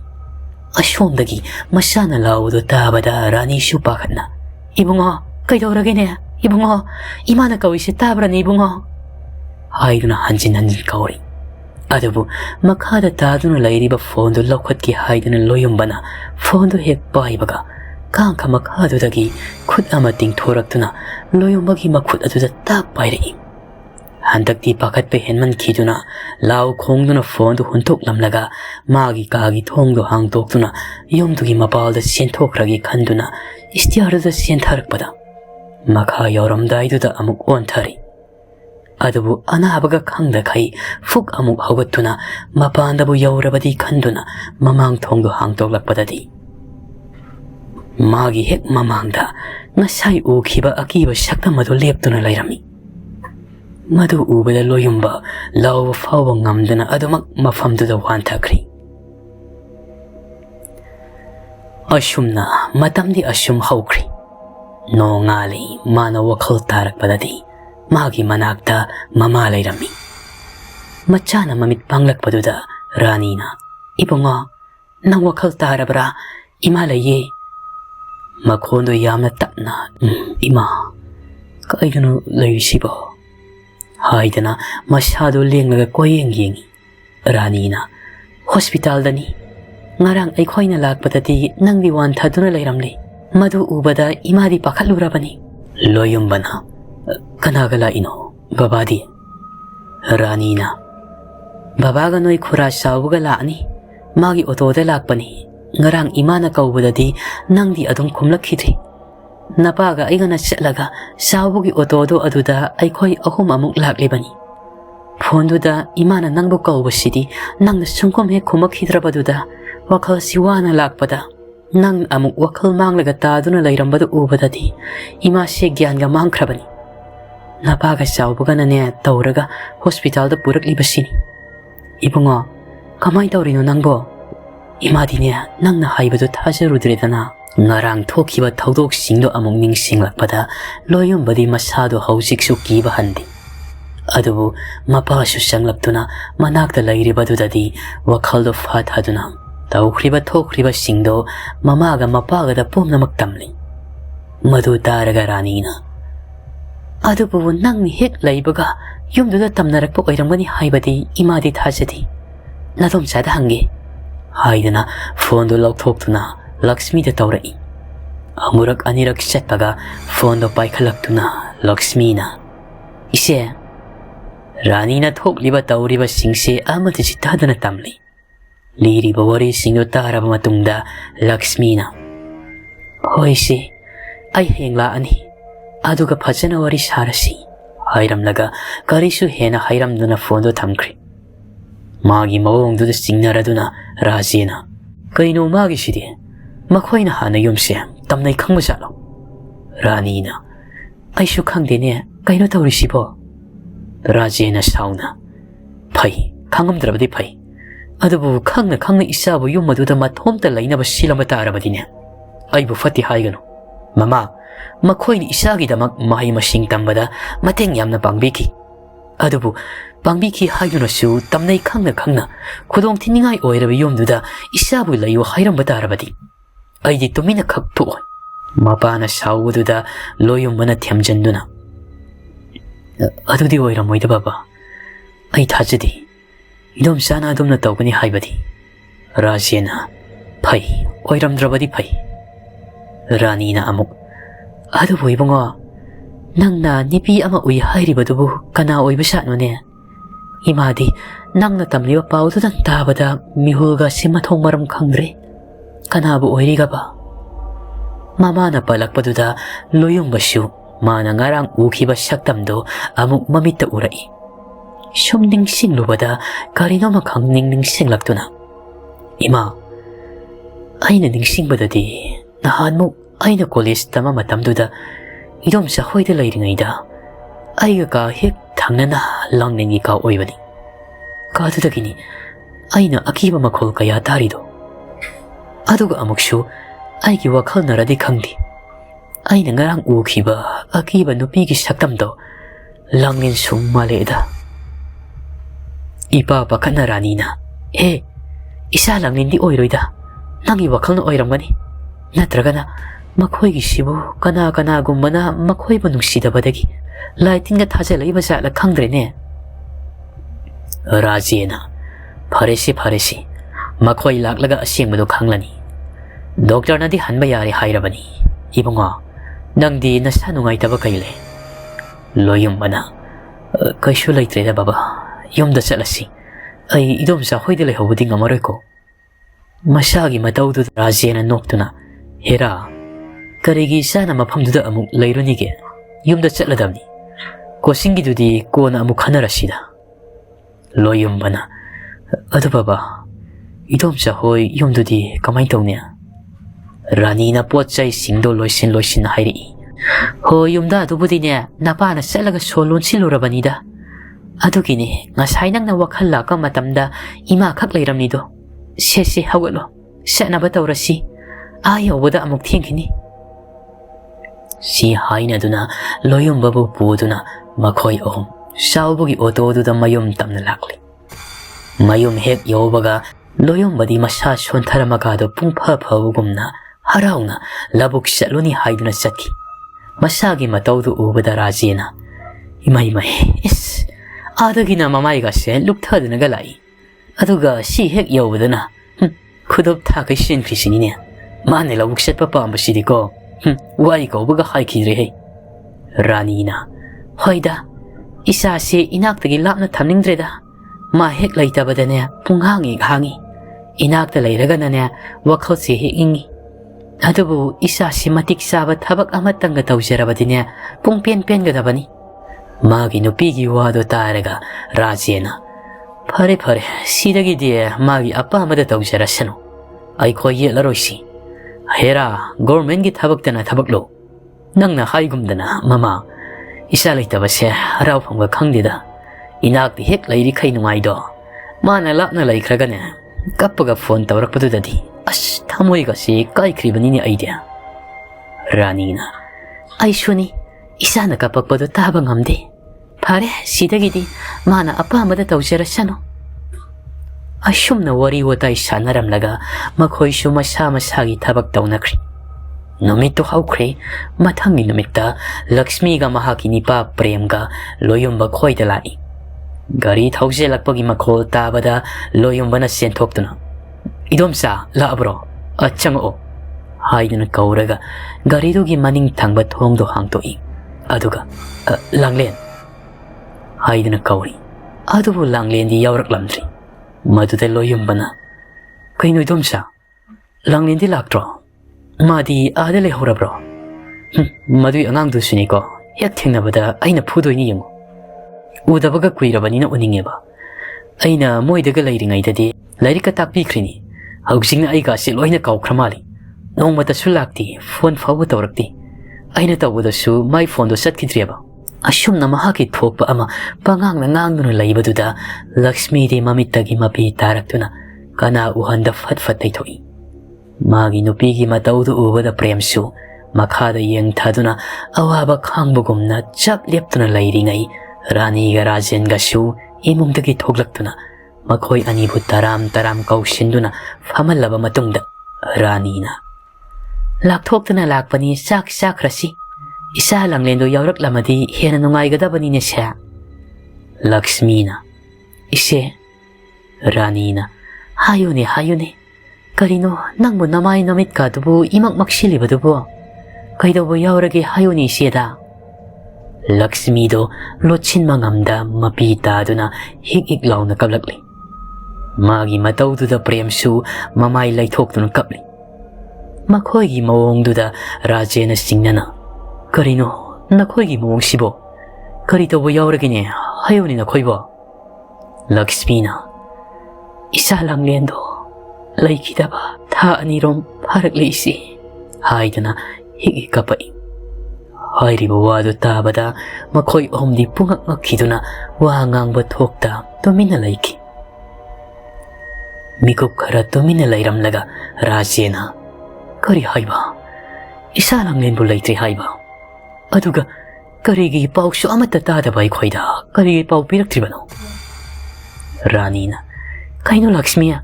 ashomdagi masana lawdo tabada rani su pakhatna ibungo kaidawragene ibungo imana kawise tabrani ibungo haiduna hanjin kauri adubu makhada taduna lairiba phone do lokhatki haiduna loyombana phone do hek paibaga kangka makhadudagi khut ama tingthoraktuna loyombagi makhut aduda tak pairi handakti pakhat pe henman khiduna law khongduna phone do huntok lamlaga magi kagi thongdo hangtoktuna yomdugi mapalda senthokragi khanduna istiarada sentharakpada makha yoramdaiduda amuk onthari adubu anabaga khangda khai fuk amuk haugatuna mapandabu yaurabadi khanduna mamang thongdo hangtoklakpadadi magi hek mamangda ngasai ukhiba akiba saktamado leptuna lairami Madu ubada loyumba law fawa ngamdana adumak mafamduda wanthakri. Ashumna matamdi ashum haukri. No ngali mana wakhal tarakpadadi magi manakta mama lairami. Machana mamit panglakpaduda Ranina ibunga nang wakhal tarabra ima laye. Makhondo yamna tapna ima kaidunu layusibo. Haidana masyado lenglaga koyeng yengi. Ranina hospital dani ngarang ay koy na lagpatati nang diwan thaduna layramli. Madu ubada imadi pakalurabani. Loyumbana kanagala ino babadi. Ranina babaga noy khura sabuga laani magi otoda lakpani. Ngarang imana kaubadadi nang di adong kumlakhidri. Napaga ay gana siyalaga sabugi otodo aduda ay koy ahum amuk laklibani. Phonduda imana nangbo kaubasidi nang na sungkom he kumakhidrabaduda wakal siwana lakpada. Nang amuk wakal manglaga taduna layrambadu ubadadi ima se gyanga mangkrabani. Napaga sabuga na ne tauraga hospital da purak libasini. Ibunga kamay taurino nangbo. Imadine nang na haibadu thajarudredana. Ngarang thokiba thaudok singdo among ning singlakpada loyumbadi masado hausiksu kiba handi. Adubu mapasu sanglaptuna manakta lairibadudadi wakhaldo fathaduna taukhriba thokriba singdo mamaga mapaga da pumnamak tamli. Madu taraga Ranina adubu nang hek laibaga yumduda tamnarakpa oiramgani haibadi imadi thajadi. Nadom sada hange haidana fondo laukthokhtuna Lakshmi da taurai. Amurak anirak chatpaga fondo paikhalakhtuna Lakshmi na ise Ranina thokliba tauriba singse amati sitadana tamli. Liriba wari singdo taraba matungda Lakshmi na hoi se ay hengla ani aduga phajana wari sarasi hairamlaga karisu hena hairamduna fondo thamkri. Magi mawongduda singnaraduna Rajena kaino magi sidi Makhoina hana yumse tamnay khangba jalo. Ranina aishu khangdene kaino taurisibo. Rajena sauna phai khangamdrabadi phai adubu khangna isabu yumaduda mathomta lainaba silama tarabadine aibu fati haigano. Mama makhoini isagi damak mahi masing tambada mateng yamna pangbiki. Adubu pangbiki haigano su tamnay khangna khudong thiningai oirabi yumduda isabu layu hairamba tarabadi. Aidi tumina khaktu mapana saududa loyumbana thyamjanduna adudi oiramoida baba ai thajadi idom sana adumna tawgani haibadi. Rajena phai oiramdrabadi phai. Ranina amuk adubu ibunga nangna nipi ama ui hairibadubu kana oibashanone. Imadi nangna tamliba paududan tabada mihulga simathong maram khangre. Kanabu oirigaba. Mama na palakpaduda loyumbasu mana ngarang ukiba saktamdo amuk mamita urai. Sum ningsinglubada karino makhang ningsinglaktuna. Ima aina ningsingbadadi nahanmuk aina college tama matamduda idom sa hoida lairingaida aiga ka hek thangnana langningi ka oibani. Kadudagini aina Akiba makhol kaya tarido. Aduga amukshu aigi wakhal naradi khangdi. Aina ngarang ukhiba Akiba nupigi saktamdo langin sum maleda. Ipa pakana Ranina isa langin di oiroida nangi wakhal na oiramgani natragana makhoigi sibu kana gummana makhoiba nungsidabadagi laitinga thajalaiba jala khangdrene. Rajena pharesi makhoi laklaga asengmado khanglani. Doctor nadi hanba yare hairabani. Ibunga nangdi nasa nungaitaba kaile. Loyumbana kaishu laitreda baba yumda chalasi ai idom sa hoide leihobudi ngamaroiko. Masagi mataudu Rajena noktuna hera karigi sana mafamduda amuk lairunige yumda chatladamni kosingidudi kona amuk khanarasida. Loyumbana adu baba idom sa hoi yumdudi kamai tawne. Ranina pochai singdo loisin hairi. Ho yumda adubudi ne napana chatlaga solon silorabanida Adugini, ngasay nang nawakhal laka matamda ima khak leiramnido. Se hawalo. Sana batawrasi. Ayaw wada amok thingkini. Si haina duna loyom babu puduna makoy ohom. Saubugi oto duda mayom tamna lakli. Mayom hek yobaga loyom badi masa sontaramagado pungpa pawugumna harauna labuk saluni haiduna satki. Masagi matawdu ubada rajena. Imay is. Adagina mamay gase luktaduna galay. Aduga si hek yobadana. Kudob takay sinkrisinine. Mane labuk sat papambasidi ko. Wari ko baga haikidre hey. Ranina. Hoida. Isa si inaktagi lapna tamningdreda. Ma hek laytabadane punghangi hangi. Inakta layraga na niya wakhaw si hek ingi. Adubu isa si matik sabat habak amatanga tawsirabadi niya pungpian gadabani. Magi nupigi wado taraga rajena. Pare sidagi diya magi apa amada tawsirasano. Ay ko yelaroisi. Hera government gi thabak dana thabaklo. Nang na haigumdana mama. Isa laytabase haraw phangba khangdida. Inakti hek layri kay nungaydo. Mana lapna laykraga niya. Kapag phone tawrakpadudadi. As tamoy kasi kay kribani ni idea. Ranina. Ay shuni. Isa na kapag padutabang hamdi. Pare, sidagidi, mana apa amada tawsirasano. Asyum na wari watay sanaramlaga makoy sumasama-sagi tabag tawnakri. Numito hawkri, matangi numita, Lakshmi ga mahaki ni pa prem ga loyong bakoy talai. Gari tawsilakpagi makol tabada loyong ba na sentok to na. Idom sa, laabro, at tiyang Hay na nagkauraga, gari dogi maning tangba tongdo hangtoi. Aduga, langlen. Hay na nagkauri. Adubo langlen di yawrak lamdri. Maduda loyong ba na. Kay no idom sa, langlen di laktro. Madi adale hora bro. Madui angang dusuni ko, yak tingna bada ay na pudoy ni yung. Udabaga kuirabani na uninge ba. Ay na moidaga layringay dadi, layri ka takpikrini. Hagsing na ay kasi loy na kaukramali. Noong matasulakti, phone fawa tawrakti. Ay na tawadasu, may phone do sat kidriya ba. Asyum na mahakit po pa ama, pangang na ngang na layba duda, Lakshmi di mamitagi mapi tarak to na, kanauhan da fat taytoy. Magi nupigi matawdo uwa da premsu, makada yang taduna, awaba kang bugum na chap liap to na layringay, rani ga rajen ga su, imong dagi toglak to na, makoy anibut taram kausin do na, famalaba matungda, rani na. Laktok to na lakpani sak rasi. Isa lang lendo yawrak lamadi hena nungay gadabani niya siya. Lakshmi na. Ise. Rani na. Hayo ni. Karino nang mo namay namit ka dubo imak maksili ba dubo. Kay dubo yawragi hayo ni siya da. Lakshmi do lochin mangamda mapita do na hig-iglaw na kablakli. Magi mataw do da premsu mamay laytok do ng kapli. Makoy gi mawong do da raje na singna na. Karino, nakoy gi mawong sibo. Karito bo yawragi ni hayo ni nakoy ba. Lakshmi na. Isa lang lendo. Lay kita ba taan nirong parak laysi. Hay do na hig-ikapay. Hay ribawado tabada makoy di pungak makido na wangang batok ta dominalayki. Mikup kara dominalayram laga raje na. Kari hay ba? Isa lang len bulay tri hay ba? Aduga, karigi pao su amat tatada ba ikoy da? Karigi pao pirak tri ba no? Rani na. Kay no Lakshmi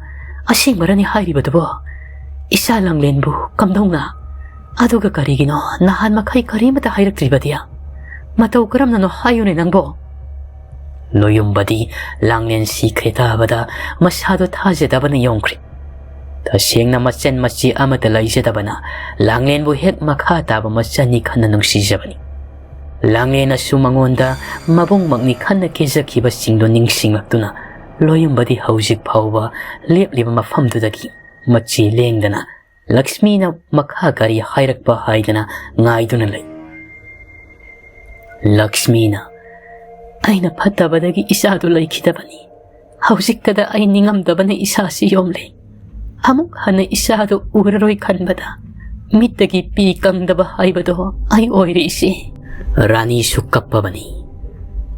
asing marani hay riba ba? Isa lang len bu kamdaw na. Aduga karigi no nahan makay karimata hayrak tri ba diya? Mataw karam na no hayo ni nang bo. Loyong badi lang len sikreta bada masyado taje da ba na yongkri. Tasiyang na masyan masyi amatalay siya tabana, langlen buhek makata ba masyan ni kan na nung siya bani. Langlen na sumangonda, mabong magnikan na kesa kiba singdo ning singmak na, loyong badi hausik pao ba, liap-lipa mafam dudagi, masyi leng na, Lakshmi na makagari hayrak ba hay na ngay doon nalay. Lakshmi na, ay napata ba dagi isa dulay kita bani, hausik tada ay ningam da ba na isa si yomlay. Hamok hana isado uraroy kan bada. Mitagi pikang dabahay bado ay oiri isi. Rani sukap pa bani.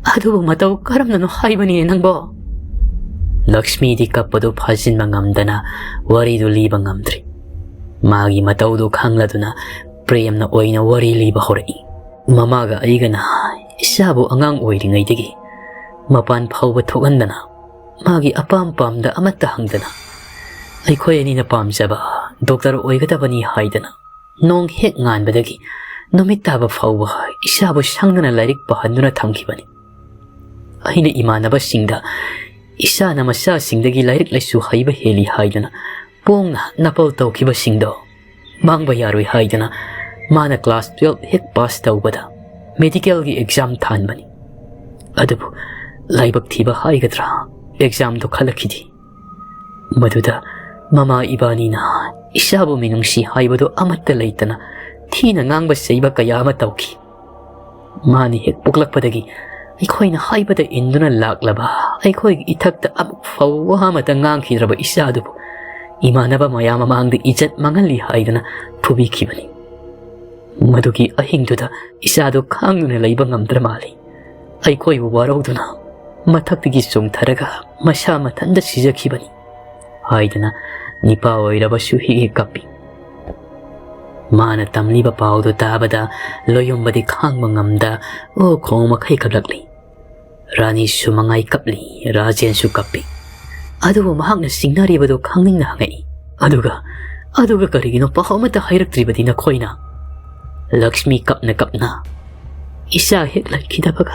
Adubu matau karamnano haibani nangbo. Lakshmi di kapadu phajin mangamdana wari du liba ngamdri. Magi matau du khangladuna premna oina wari liba horai. Mamaga aigana isabu angang oiringaidagi mapan phauba thokandana magi apam pamda amatta hangdana. Aikhoi anina pamjaba doctor oigadabani haidana nong hek nganbadagi numit taba phauba isabu sangdana lairik pahanduna thamkhibani. Aina imanaba singda isana masa singdagi lairik laisu haiba heli haidana pongna napal tawkiba singdo mangba yaroi haidana mana class 12 hek pass tawbada medical gi exam thanbani. Adubu laibak thiba haigadra exam do khalakhidi. Maduda mama ibani na isabu minungsi haibado amatta leitana thina ngangba seiba kayama tawki. Mani hek puklakpadagi aikhoina haibada induna laklaba aikhoi ithakta amuk fawwa mata ngangkhidraba isadubu imanaba mayama mangda ijat mangali haidana thubi khibani. Madugi ahingduda isado khangduna leiba ngamdra mali. Aikhoi warauduna mathakdagi chungtharaga masa mathanda sijakhibani haidana nipa oirabasu hi kapi. Mana tamliba paudu tabada loyombadi khangba ngamda o khoma khai kablakli. Rani su mangai kapli rajen su kapi. Adubu mahakna singnaribado khangning na hangai. Aduga karigino pahamata hairaktribadi na khoina. Lakshmi kapna isa hek lakhidabaga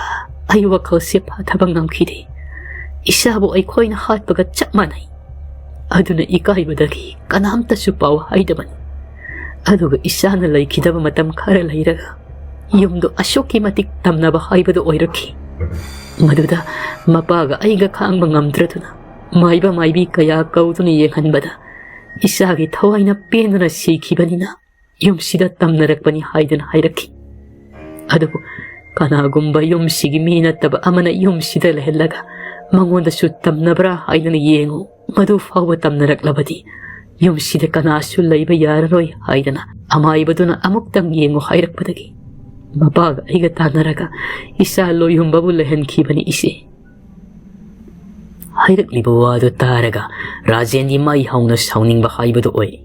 ai wakhal se phathabang ngamkhide. Isabu ai khoina hatpaga chapmanai. Aduna ikaibadagi kanamta su paw haidaban. Aduga isana laikhidaba matam khara lairaga yumdo ashoki matik tamnaba haibado oirakhi. Maduda mapaga aiga khangba ngamdraduna maiba maibi kaya kauduna yenghanbada isagi thawaina penuna sikhibanina yumsida tamnarakpani haidana hairakhi. Adubu kanagumba yumsigi minattaba amana yumsida lehellaga mangondasu tamnabra haidana yengu madu fawba tamnaraklabadi yumsida kanasu leiba yararoi haidana amaibaduna amuktang yengu hairakpadagi mapaga aiga tanaraga isa loyumbabu lehenkhibani ise. Hairakliba wadu taraga rajendi mai hauna sauningba haibadu oi.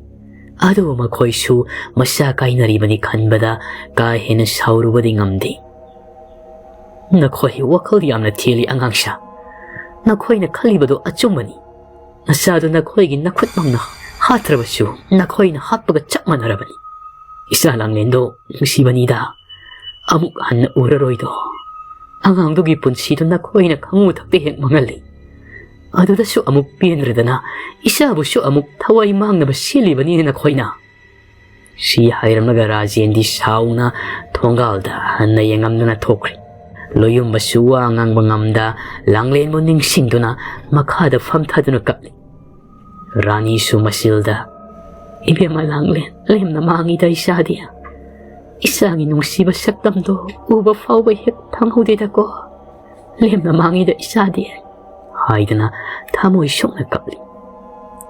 Adu makhoisu masa kainaribani khanbada ka hena saurubadi ngamde. Nakhoi wakhal yamna theli angangsha. Nakhoina khalibadu achumbani. Nasadu nakhoigi nakhut mangna hatrabasu nakhoina happaga chapmanarabani. Isa langlendo nusibanida. Amuk hanna uraroido. Angangdugi punsido nakhoina khangu thakte hek mangali. Adudasu amuk pinredana isabusu amuk thawai mangnaba silibani nakhoina. Si hairamnaga rajendi sauna thongalda hanna yengamduna thokri. Loyumbasu angangbang ngamda langlen mo ningsingduna makhada famthaduna kapli. Rani su masilda ibema langlen lemna mangida isadia. Isagi nungsiba saktamdo uba fawba hek thanghudeda ko lemna mangida isadia haidana thamoi sokna kapli.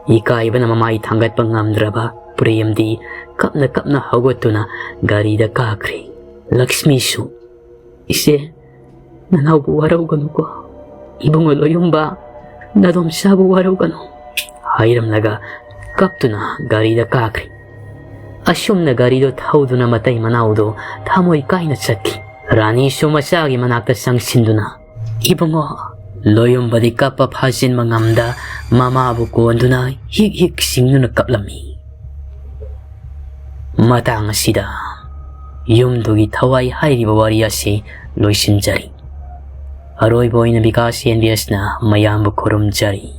Ikaibana mamai thangatpa ngamdraba premdi kapna hawgatuna garida kakri. Lakshmi su ise nanaubu warauganu ko ibungo loyumba nadom sabu warauganu hairamnaga kaptuna garida kakri. Asumna garido thauduna matai manaudo thamoi kaina chakki. Rani su masagi manakta sangsinduna ibungo loyombadi kappa phajin mangamda mama abu konduna hik singnuna kaplami. Matang asida yumdugi thawai hairiba wari ase loisinjari. Aroiba oina bikasi NBS na mayambu khurumjari.